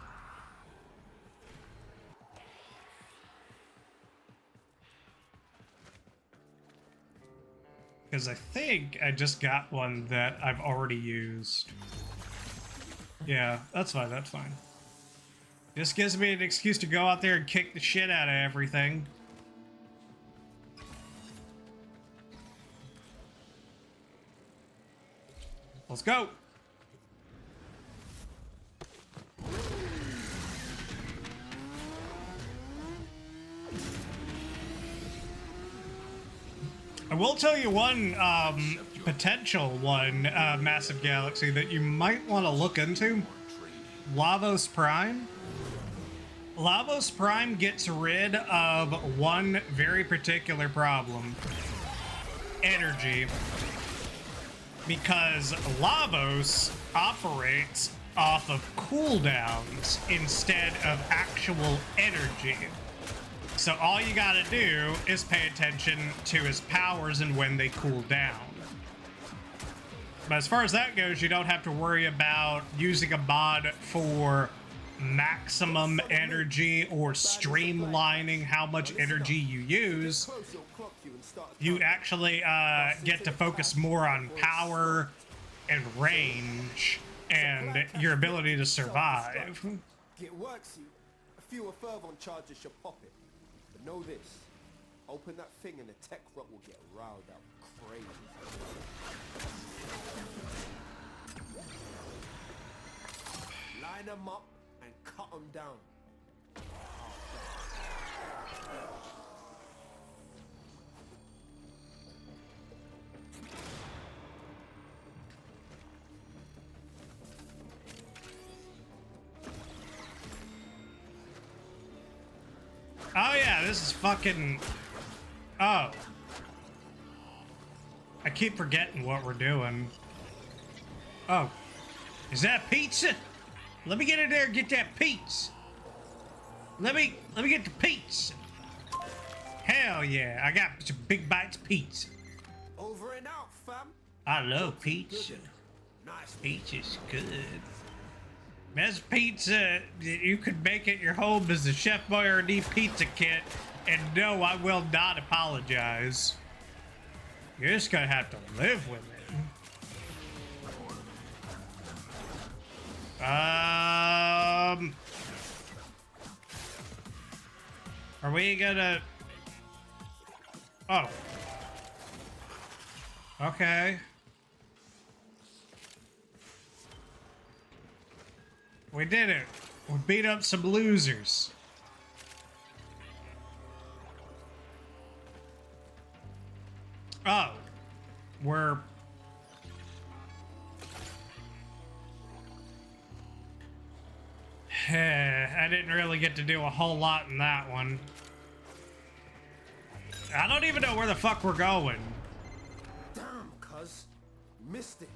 Speaker 1: Because I think I just got one that I've already used. Yeah, that's fine, that's fine. Just gives me an excuse to go out there and kick the shit out of everything. Let's go! I will tell you one potential one, Massive Galaxy, that you might want to look into. Lavos Prime. Lavos Prime gets rid of one very particular problem. Energy. Because Lavos operates off of cooldowns instead of actual energy. So all you gotta do is pay attention to his powers and when they cool down. But as far as that goes, you don't have to worry about using a mod for maximum energy or streamlining how much energy you use. You actually get to focus more on power and range and your ability to survive.
Speaker 6: Get works you. A few further on charges should pop it. But know this. Open that thing and the tech rot will get riled up crazy. Line them up and cut them down.
Speaker 1: Oh yeah, this is fucking... Oh. I keep forgetting what we're doing. Oh. Is that pizza? Let me get in there and get that pizza. Let me get the pizza. Hell yeah, I got some big bites pizza.
Speaker 6: Over and out, fam.
Speaker 1: I love pizza.
Speaker 6: Nice.
Speaker 1: Pizza's good. Best pizza you could make at your home is the Chef Boyardee pizza kit. And no, I will not apologize. You're just gonna have to live with it. Are we gonna... Oh. Okay. We did it. We beat up some losers. Oh. We're... I didn't really get to do a whole lot in that one. I don't even know where the fuck we're going.
Speaker 6: Damn, cuz. Missed it.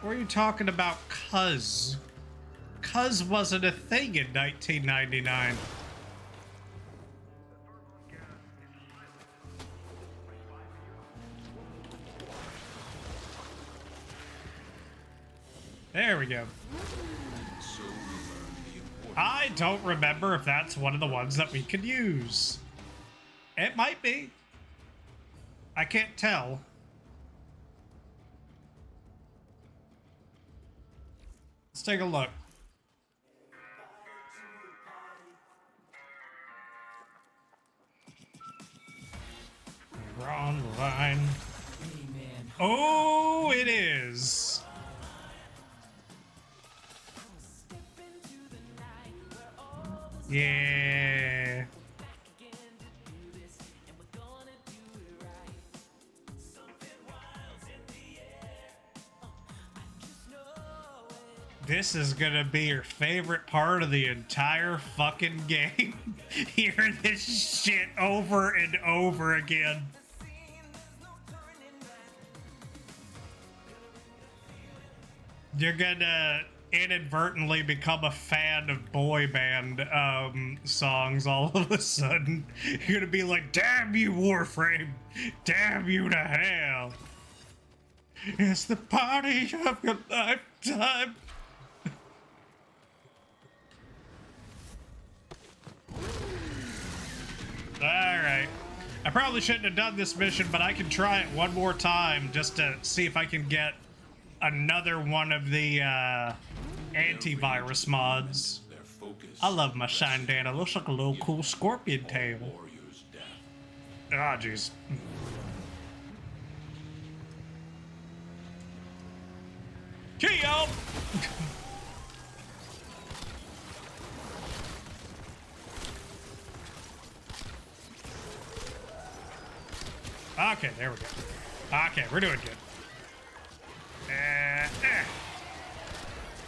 Speaker 1: What are you talking about, cuz? Cuz wasn't a thing in 1999. There we go. I don't remember if that's one of the ones that we could use. It might be. I can't tell. Let's take a look. Yeah. This is gonna be your favorite part of the entire fucking game. Hearing this shit over and over again. You're gonna inadvertently become a fan of boy band songs all of a sudden. You're gonna be like, damn you, Warframe! Damn you to hell! It's the party of your lifetime! Alright. I probably shouldn't have done this mission, but I can try it one more time just to see if I can get another one of the antivirus mods. I love my shine data. Looks like a little cool scorpion tail. Ah, jeez. Kill! Okay, there we go. Okay, we're doing good.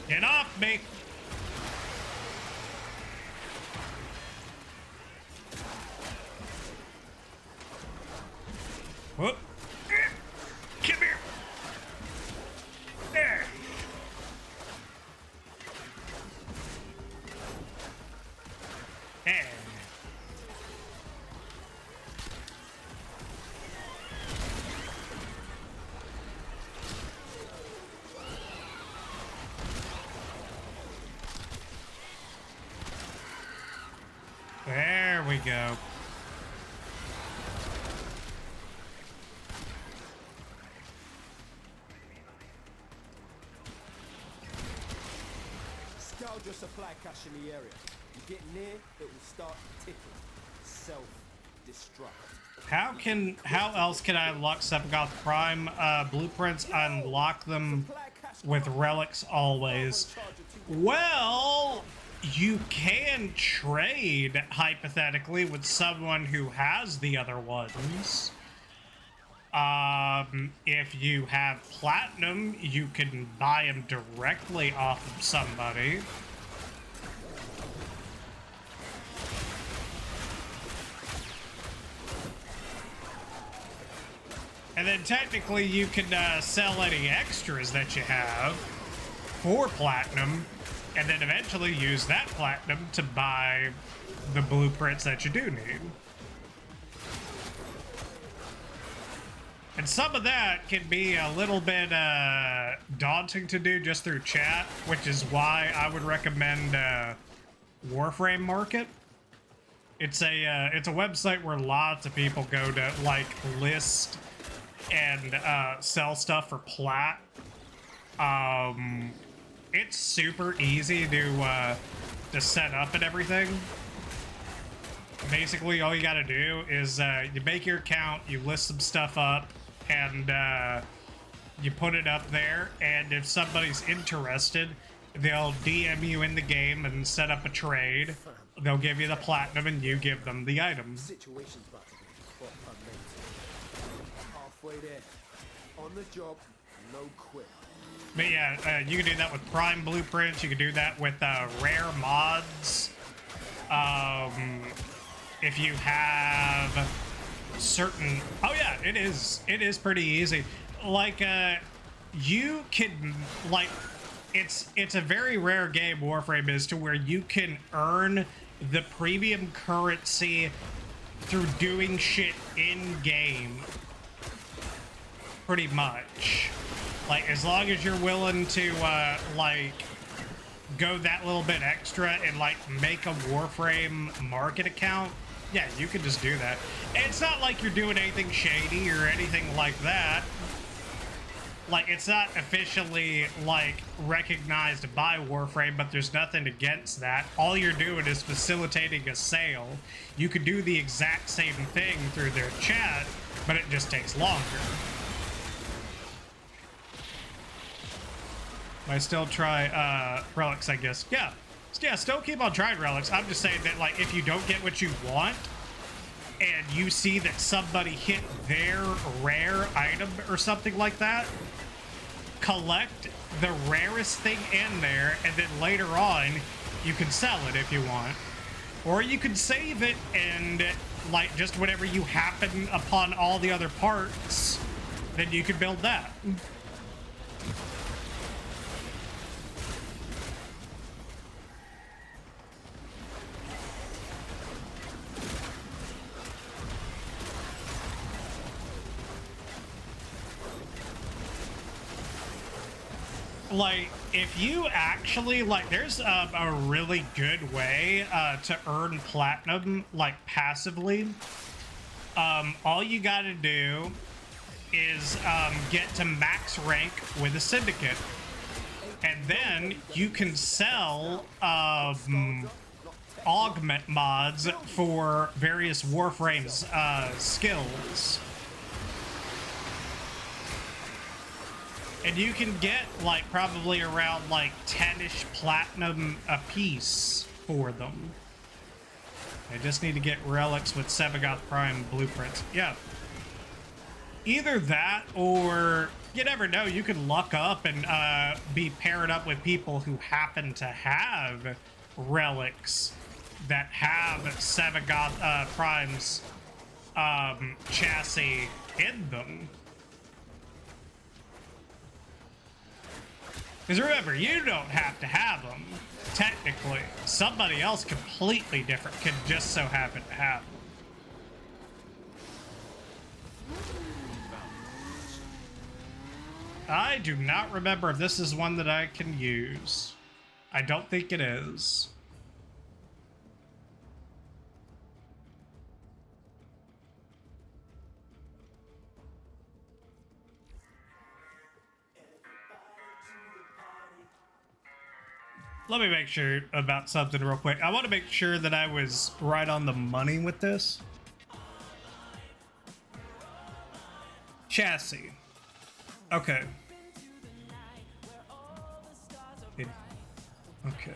Speaker 1: Get off me! Whoop. Come here! There! There we go.
Speaker 6: Scourge your supply cache in the area. You get near, it will start ticking. Self-destruct.
Speaker 1: How else can I unlock Sephiroth Prime blueprints? Unlock them with relics always. Well, you can trade hypothetically with someone who has the other ones. If you have platinum, you can buy them directly off of somebody. And then technically you can sell any extras that you have for platinum, and then eventually use that platinum to buy the blueprints that you do need. And some of that can be a little bit daunting to do just through chat, which is why I would recommend Warframe Market. It's a website where lots of people go to like list and sell stuff for plat. It's super easy to set up and everything. Basically, all you gotta do is you make your account, you list some stuff up, and you put it up there. And if somebody's interested, they'll DM you in the game and set up a trade. They'll give you the platinum, and you give them the items.
Speaker 6: Situation's about to be halfway there. On the job, no quit.
Speaker 1: But yeah, you can do that with Prime Blueprints. You can do that with rare mods. If you have certain... Oh yeah, it is pretty easy. Like, you can, like... It's a very rare game, Warframe is, to where you can earn the premium currency through doing shit in-game. Pretty much. Like, as long as you're willing to, like, go that little bit extra and, like, make a Warframe Market account, yeah, you can just do that. And it's not like you're doing anything shady or anything like that. Like, it's not officially, like, recognized by Warframe, but there's nothing against that. All you're doing is facilitating a sale. You could do the exact same thing through their chat, but it just takes longer. I still try relics, I guess. Yeah, yeah, still keep on trying relics. I'm just saying that, like, if you don't get what you want, and you see that somebody hit their rare item or something like that, collect the rarest thing in there, and then later on, you can sell it if you want. Or you can save it and, like, just whenever you happen upon all the other parts, then you can build that. Like, if you actually, like, there's a really good way to earn platinum, like, passively. All you gotta do is get to max rank with a syndicate. And then you can sell augment mods for various Warframe's skills. And you can get, like, probably around, like, 10-ish platinum a piece for them. I just need to get relics with Sebagoth Prime blueprints. Yeah. Either that, or you never know, you could luck up and be paired up with people who happen to have relics that have Sebagoth Prime's chassis in them. Because remember, you don't have to have them, technically. Somebody else completely different could just so happen to have them. I do not remember if this is one that I can use. I don't think it is. Let me make sure about something real quick. I want to make sure that I was right on the money with this. Chassis. Okay. Okay.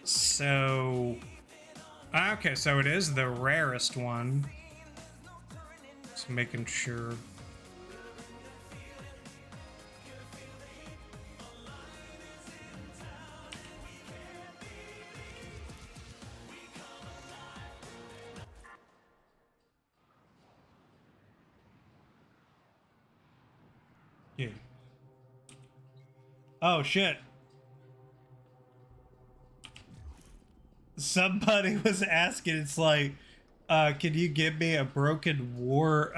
Speaker 1: So, okay, so it is the rarest one. Just making sure. Yeah. Oh, shit. Somebody was asking, it's like, can you give me a broken war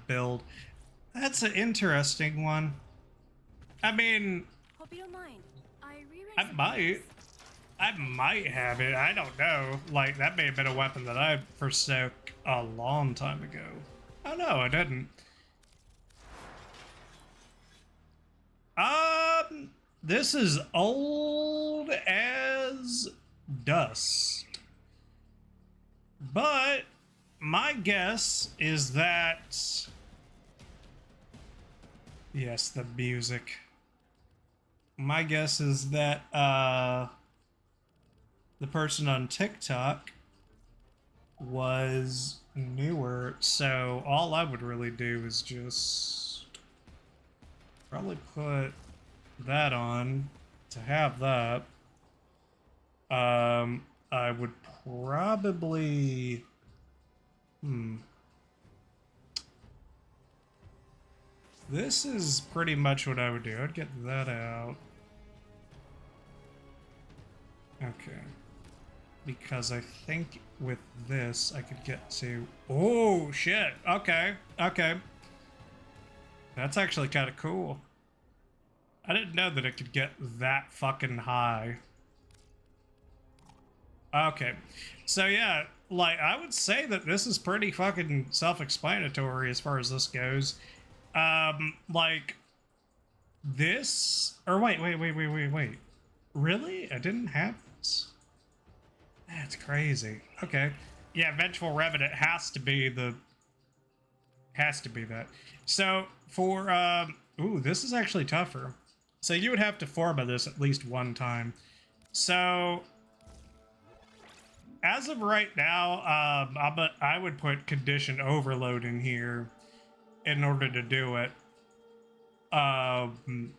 Speaker 1: build? That's an interesting one. I mean,
Speaker 3: Hope you don't mind.
Speaker 1: I might have it. I don't know. Like, that may have been a weapon that I forsook a long time ago. Oh no, I didn't. This is old as dust. But my guess is that, yes, the music. My guess is that the person on TikTok was newer, so all I would really do is just probably put that on to have that. I would probably this is pretty much what I would do. I'd get that out. Okay. Because I think with this I could get to, oh shit. Okay. Okay. That's actually kind of cool. I didn't know that it could get that fucking high. Okay. So yeah, like, I would say that this is pretty fucking self-explanatory as far as this goes. Like, this, or wait. Really? I didn't have this? That's crazy. Okay. Yeah, Vengeful Revenant has to be the... Has to be that. So, for, ooh, this is actually tougher. So you would have to forma this at least one time. So, as of right now, I would put Condition Overload in here in order to do it. And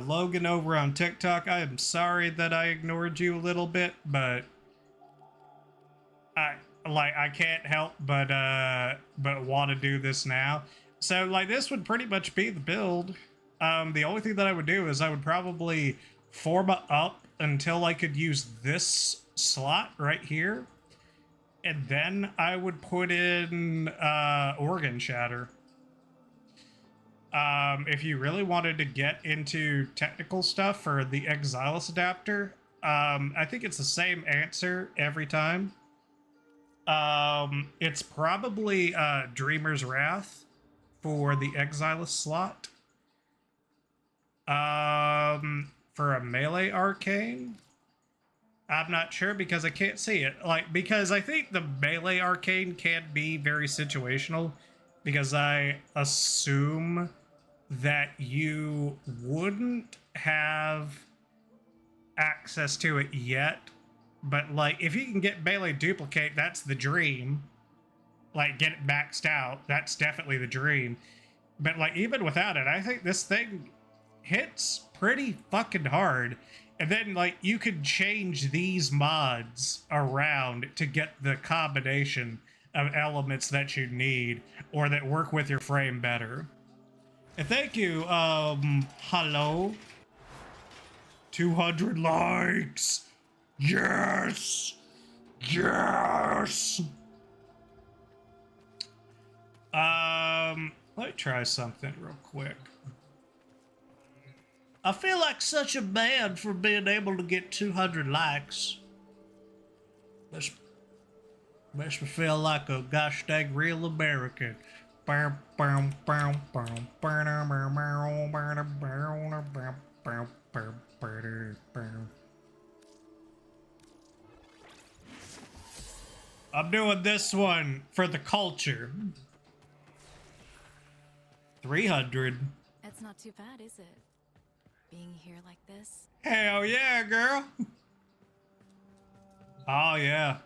Speaker 1: Logan over on TikTok, I am sorry that I ignored you a little bit, but I can't help but want to do this now. So like this would pretty much be the build. The only thing that I would do is I would probably forma up until I could use this slot right here. And then I would put in Organ Shatter. If you really wanted to get into technical stuff for the Exilis adapter, I think it's the same answer every time. It's probably Dreamer's Wrath for the Exilis slot. For a melee arcane, I'm not sure because I can't see it. Like, because I think the melee arcane can be very situational, because I assume that you wouldn't have access to it yet. But like, if you can get melee duplicate, that's the dream. Like, get it maxed out, that's definitely the dream. But like, even without it, I think this thing hits pretty fucking hard. And then like, you could change these mods around to get the combination of elements that you need or that work with your frame better. And thank you, hello. 200 likes. Yes! Yes! Let me try something real quick. I feel like such a man for being able to get 200 likes. Makes me feel like a gosh dang real American. I'm doing this one for the culture. 300.
Speaker 3: That's not too bad, is it? Being here like this.
Speaker 1: Hell yeah, girl. Oh yeah.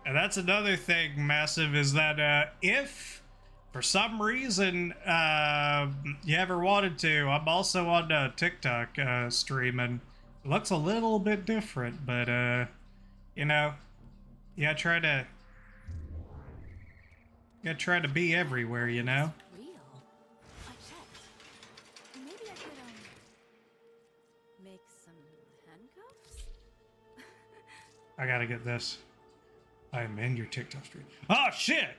Speaker 1: And that's another thing, Massive, is that if for some reason you ever wanted to, I'm also on TikTok streaming. It looks a little bit different, but you know, yeah, try to be everywhere, you know.
Speaker 3: Real. I checked. Maybe I could make some handcuffs.
Speaker 1: I gotta get this. I am in your TikTok stream. Oh shit!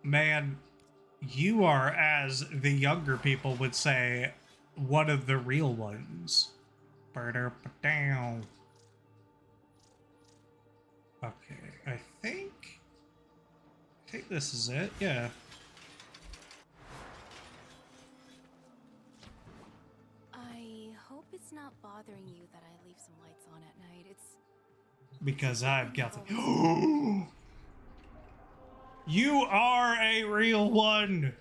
Speaker 1: Man, you are, as the younger people would say, one of the real ones. Okay, I think this is it, yeah.
Speaker 3: I hope it's not bothering you that I leave some lights on at night. It's
Speaker 1: Because I've got the... You are a real one!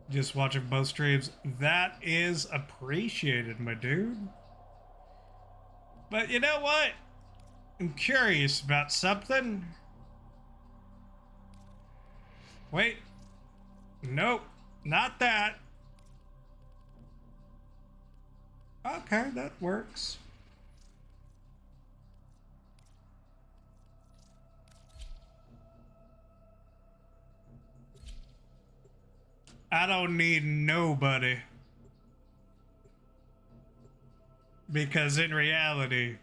Speaker 1: Just watching both streams. That is appreciated, my dude. But you know what? I'm curious about something. Wait. Nope. Not that. Okay, that works. I don't need nobody. Because in reality,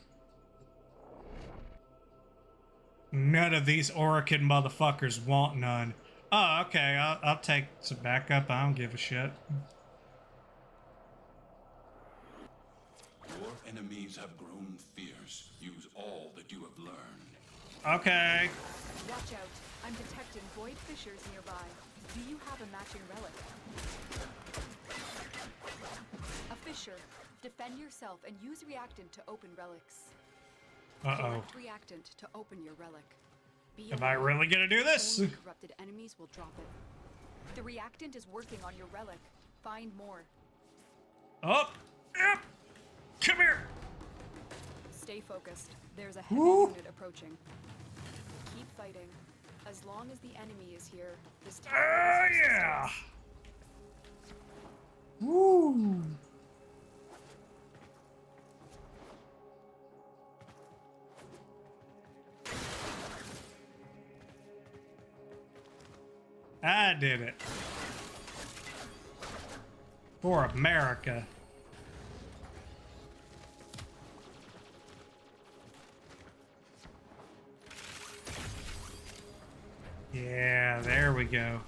Speaker 1: none of these Orican motherfuckers want none. Oh, okay, I'll take some backup. I don't give a shit.
Speaker 4: Your enemies have grown fierce. Use all that you have learned.
Speaker 1: Okay.
Speaker 2: Watch out. I'm detecting void fissures nearby. Do you have a matching relic? A fissure. Defend yourself and use reactant to open relics.
Speaker 1: Uh-oh.
Speaker 2: Collect reactant to open your relic. Be
Speaker 1: Am I
Speaker 2: aware.
Speaker 1: really gonna do this?
Speaker 2: Only corrupted enemies will drop it. The reactant is working on your relic. Find more.
Speaker 1: Oh! Yep! Come here!
Speaker 2: Stay focused. There's a heavy
Speaker 1: Woo.
Speaker 2: unit approaching. Keep fighting. As long as the enemy is here, this tower is your
Speaker 1: Yeah!
Speaker 2: resistance.
Speaker 1: Woo! I did it. For America. Yeah, there we go.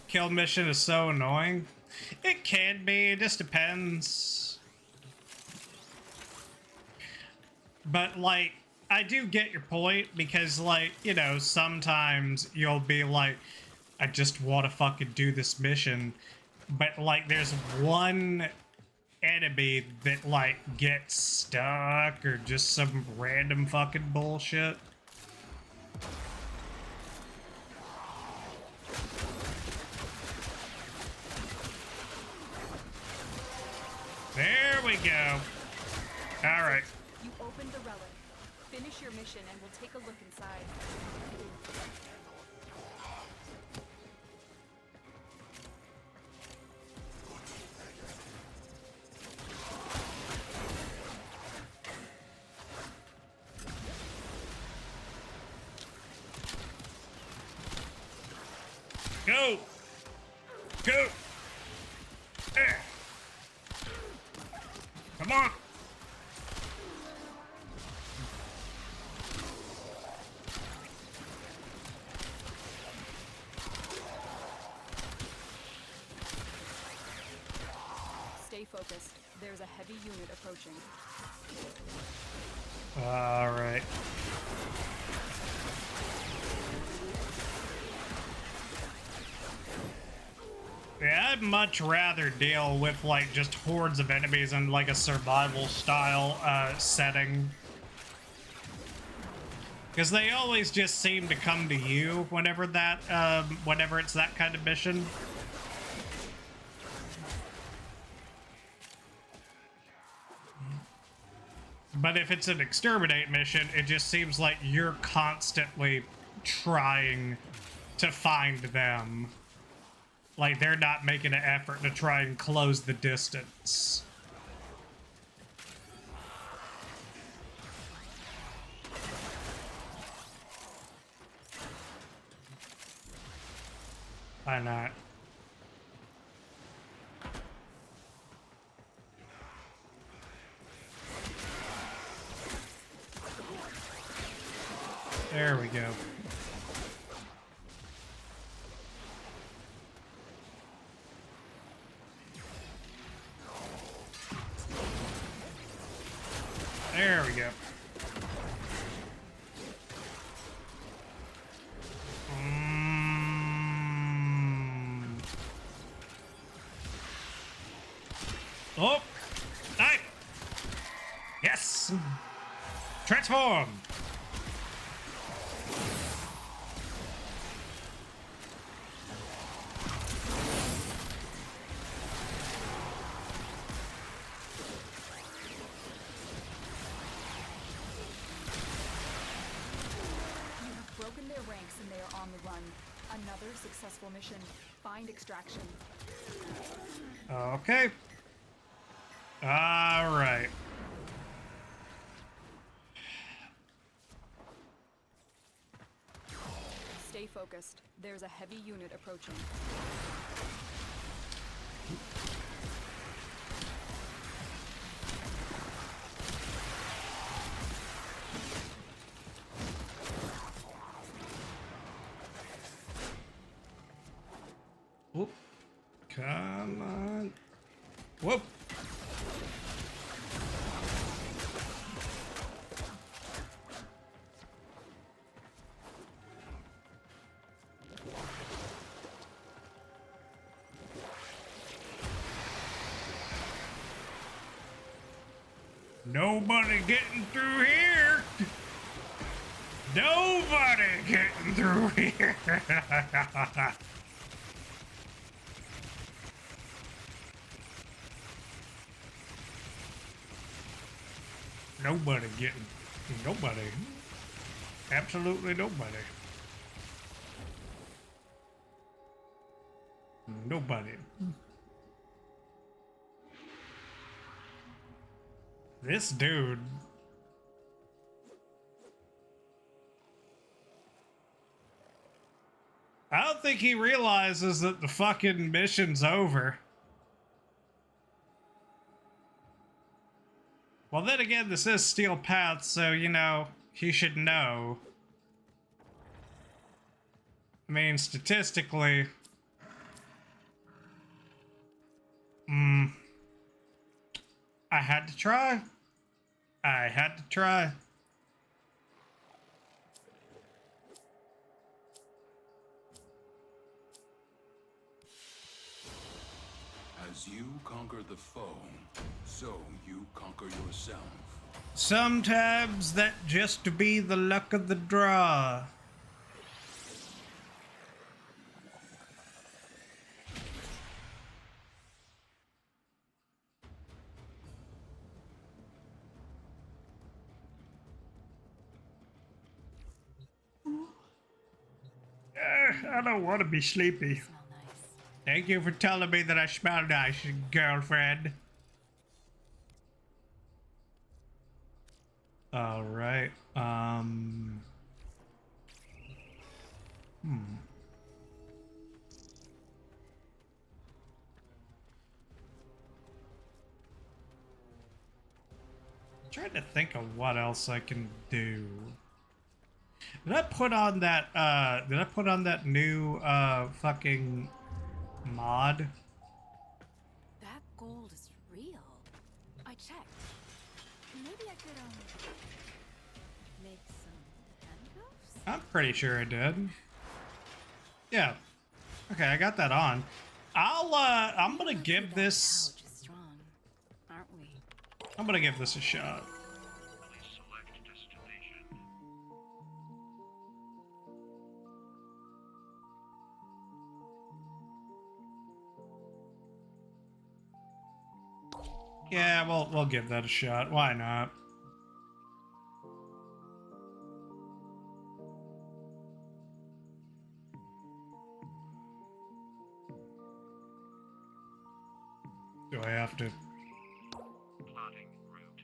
Speaker 1: Kill mission is so annoying. It can be, it just depends. But, like, I do get your point because, like, you know, sometimes you'll be like, I just want to fucking do this mission. But, like, there's one enemy that, like, gets stuck or just some random fucking bullshit. There we go. All right.
Speaker 2: You opened the relic. Finish your mission and we'll take a look inside.
Speaker 1: Go! Go! There! Come on!
Speaker 2: Stay focused. There's a heavy unit approaching.
Speaker 1: All right. Yeah, I'd much rather deal with, like, just hordes of enemies in, like, a survival-style, setting. Because they always just seem to come to you whenever that, whenever it's that kind of mission. But if it's an exterminate mission, it just seems like you're constantly trying to find them. Like, they're not making an effort to try and close the distance. Why not? There we go. There we go. Oh! Nice! Yes! Transform!
Speaker 2: You have broken their ranks and they are on the run. Another successful mission. Find extraction.
Speaker 1: Okay. All right.
Speaker 2: Stay focused. There's a heavy unit approaching.
Speaker 1: Oop. Come on. Whoop. Nobody getting through here. Nobody getting through here. Nobody getting. Nobody. Absolutely nobody. Nobody. This dude. I don't think he realizes that the fucking mission's over. Well, then again, this is Steel Path, so, you know, he should know. I mean, statistically... I had to try. I had to try.
Speaker 4: As you conquer the foe, so you conquer yourself.
Speaker 1: Sometimes that just be the luck of the draw. I don't want to be sleepy.
Speaker 3: Smell nice.
Speaker 1: Thank you for telling me that I smell nice, girlfriend. All right. Trying to think of what else I can do. Did I put on that new fucking mod?
Speaker 3: That gold is real. I checked. Maybe I could make some handcuffs?
Speaker 1: I'm pretty sure I did. Yeah. Okay, I got that on. I'm gonna give this
Speaker 3: Ouch is strong, aren't we?
Speaker 1: I'm gonna give this a shot. Yeah, we'll give that a shot. Why not? Do I have to?
Speaker 8: Plotting route.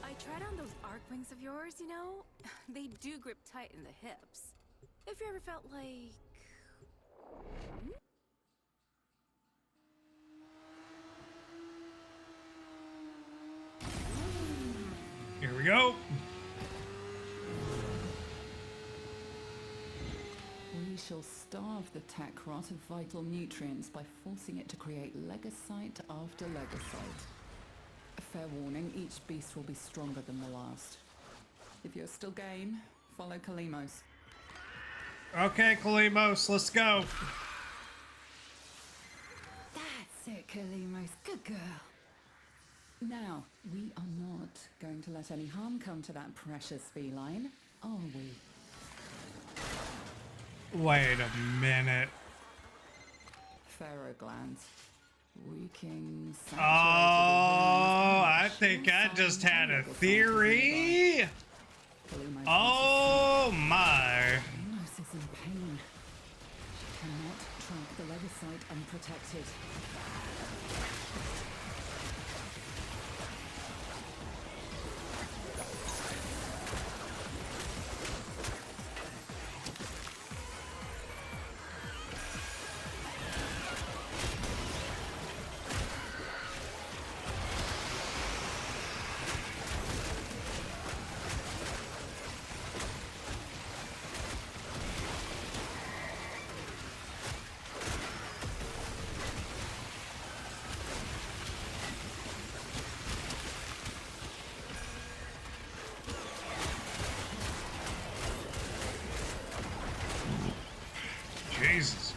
Speaker 3: I tried on those arc wings of yours, you know? They do grip tight in the hips. If you ever felt like...
Speaker 1: Here we go.
Speaker 5: We shall starve the tech rot of vital nutrients by forcing it to create legocyte after legocyte. A fair warning, each beast will be stronger than the last. If you're still game, follow Kalimos.
Speaker 1: Okay, Kalimos, let's go.
Speaker 5: That's it, Kalimos. Good girl. Now, we are not going to let any harm come to that precious feline, are we?
Speaker 1: Wait a minute.
Speaker 5: Pharaoh glands. Reeking,
Speaker 1: Oh, I think I just had a theory. Oh my.
Speaker 5: Kalimos is in pain. She cannot track the legocyte unprotected.
Speaker 1: Jesus.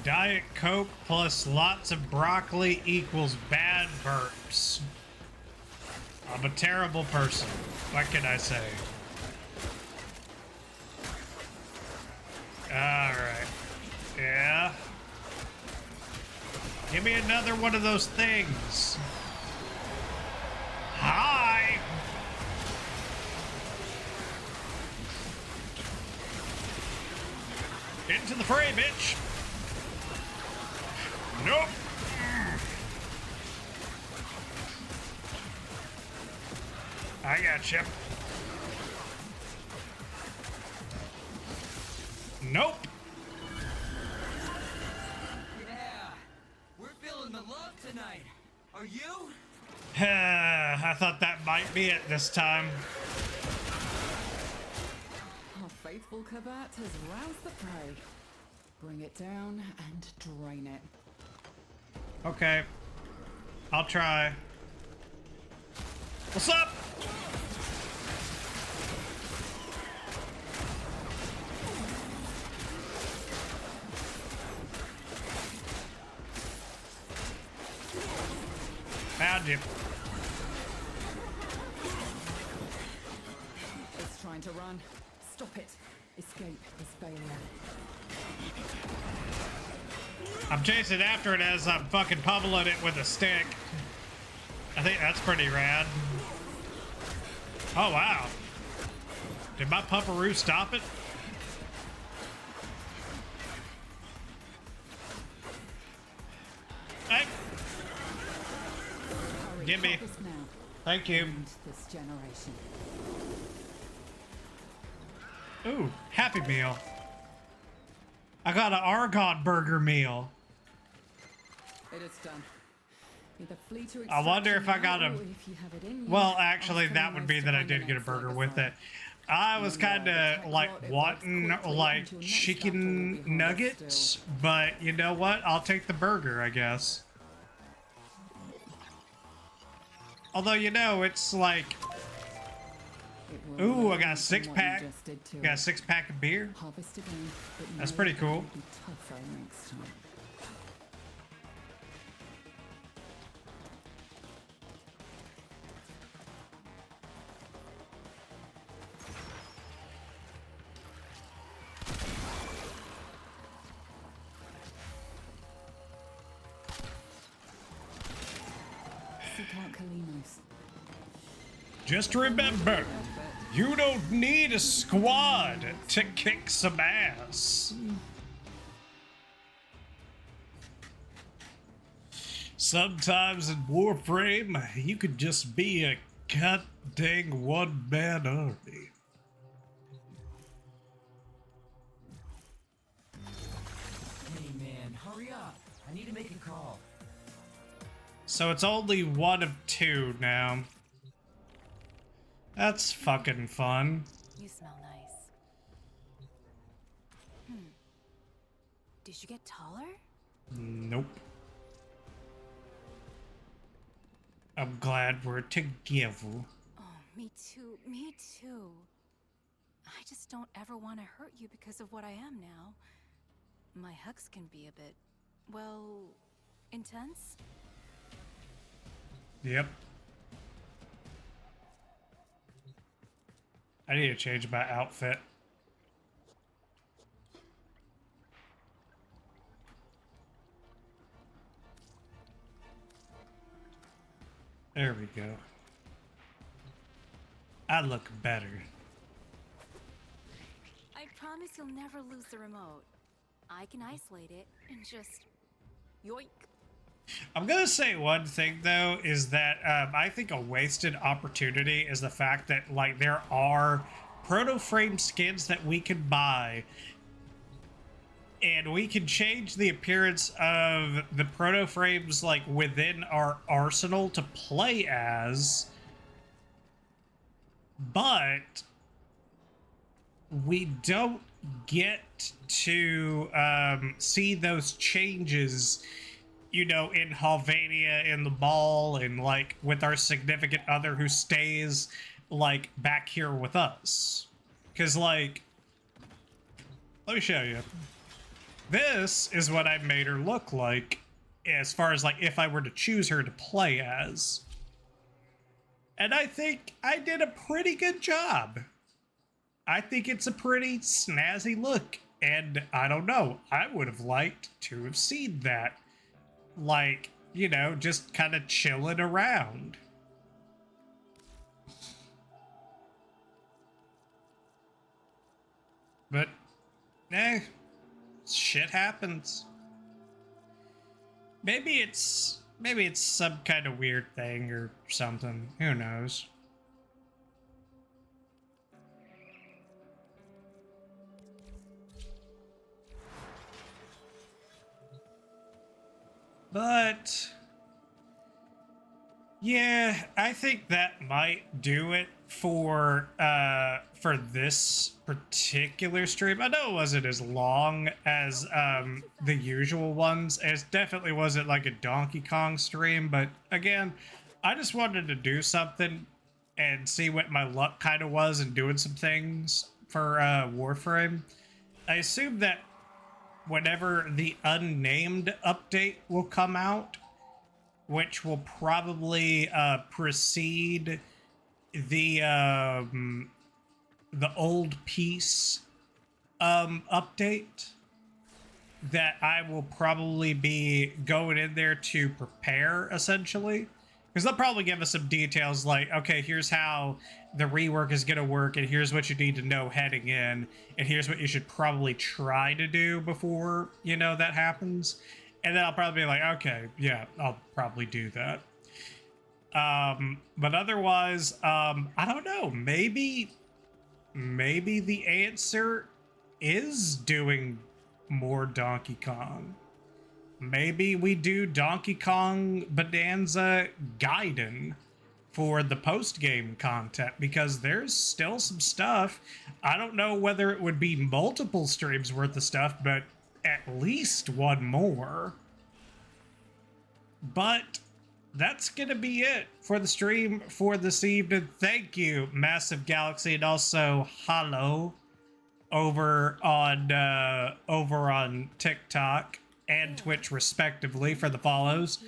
Speaker 1: Diet Coke plus lots of broccoli equals bad burps. I'm a terrible person. What can I say? Alright. Yeah. Give me another one of those things. Hi! Into the fray, bitch! Nope! I got you. Nope!
Speaker 7: Yeah, we're feeling the love tonight. Are you?
Speaker 1: I thought that might be it this time.
Speaker 5: Our faithful Kabat has roused the prey. Bring it down and drain it.
Speaker 1: Okay. I'll try. What's up? Found you.
Speaker 5: It's trying to run. Stop it. Escape is failure.
Speaker 1: I'm chasing after it as I'm fucking pummeling it with a stick. I think that's pretty rad. Oh, wow. Did my pumperoo stop it? Hey.
Speaker 5: Hurry,
Speaker 1: Give me.
Speaker 5: focus now.
Speaker 1: Thank you.
Speaker 5: End this generation.
Speaker 1: Ooh, Happy Meal. I got an Argon burger meal.
Speaker 5: It is done. Either flee to
Speaker 1: I wonder if I got
Speaker 5: extraction
Speaker 1: a...
Speaker 5: now, or if you have it in you,
Speaker 1: Well, actually,
Speaker 5: ask
Speaker 1: that would be
Speaker 5: most
Speaker 1: that I
Speaker 5: upon the
Speaker 1: did get a
Speaker 5: next
Speaker 1: burger
Speaker 5: legacy.
Speaker 1: with it. I was kind of like wanting like chicken nuggets, but you know what? I'll take the burger, I guess. Although, you know, it's like...
Speaker 5: It will
Speaker 1: Ooh, I
Speaker 5: learn
Speaker 1: got a
Speaker 5: from what you
Speaker 1: six-pack.
Speaker 5: just did to
Speaker 1: Got a
Speaker 5: it.
Speaker 1: six-pack of beer.
Speaker 5: Harvest again, but
Speaker 1: That's
Speaker 5: know
Speaker 1: pretty
Speaker 5: that
Speaker 1: cool.
Speaker 5: it'll be tougher next time. Seek out Kalinos.
Speaker 1: Just remember, you don't need a squad to kick some ass. Sometimes in Warframe, you could just be a god-dang one-man army.
Speaker 7: Hey man, hurry up. I need to make a call.
Speaker 1: So it's only one of two now. That's fucking fun.
Speaker 3: You smell nice. Did you get taller?
Speaker 1: Nope. I'm glad we're together.
Speaker 3: Oh, me too. Me too. I just don't ever want to hurt you because of what I am now. My hugs can be a bit, well, intense.
Speaker 1: Yep. I need to change my outfit. There we go. I look better.
Speaker 3: I promise you'll never lose the remote. I can isolate it and just yoink.
Speaker 1: I'm gonna say one thing though is that I think a wasted opportunity is the fact that like there are proto frame skins that we can buy and we can change the appearance of the proto frames like within our arsenal to play as, but we don't get to see those changes, you know, in Halvania, in the ball, and like with our significant other who stays like back here with us. Because like Let me show you. This is what I made her look like, as far as like if I were to choose her to play as. And I think I did a pretty good job. I think it's a pretty snazzy look. And I don't know, I would have liked to have seen that. Like, you know, just kind of chilling around. But, shit happens. Maybe it's some kind of weird thing or something. Who knows? But yeah, I think that might do it for this particular stream. I know it wasn't as long as the usual ones. It definitely wasn't like a Donkey Kong stream, but again, I just wanted to do something and see what my luck kind of was in doing some things for Warframe. I assume that whenever the unnamed update will come out, which will probably precede the old piece update, that I will probably be going in there to prepare, essentially. Because they'll probably give us some details like, okay, here's how the rework is going to work, and here's what you need to know heading in, and here's what you should probably try to do before, you know, that happens. And then I'll probably be like, okay, yeah, I'll probably do that. But otherwise, I don't know, maybe the answer is doing more Donkey Kong. Maybe we do Donkey Kong Bonanza Gaiden for the post-game content, because there's still some stuff. I don't know whether it would be multiple streams worth of stuff, but at least one more. But that's gonna be it for the stream for this evening. Thank you, Massive Galaxy, and also Hollow over on TikTok and Twitch respectively for the follows.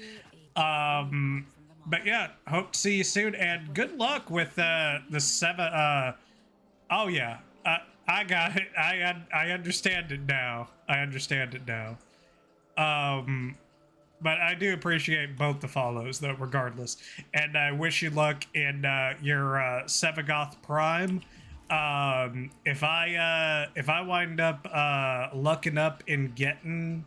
Speaker 1: But yeah, hope to see you soon, and good luck with the Seva. Oh yeah, I got it. I understand it now. But I do appreciate both the follows, though, regardless. And I wish you luck in your Sevagoth Prime. If I wind up lucking up in getting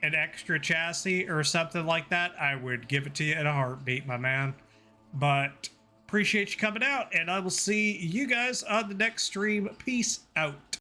Speaker 1: an extra chassis or something like that, I would give it to you in a heartbeat, my man. But appreciate you coming out, and I will see you guys on the next stream. Peace out.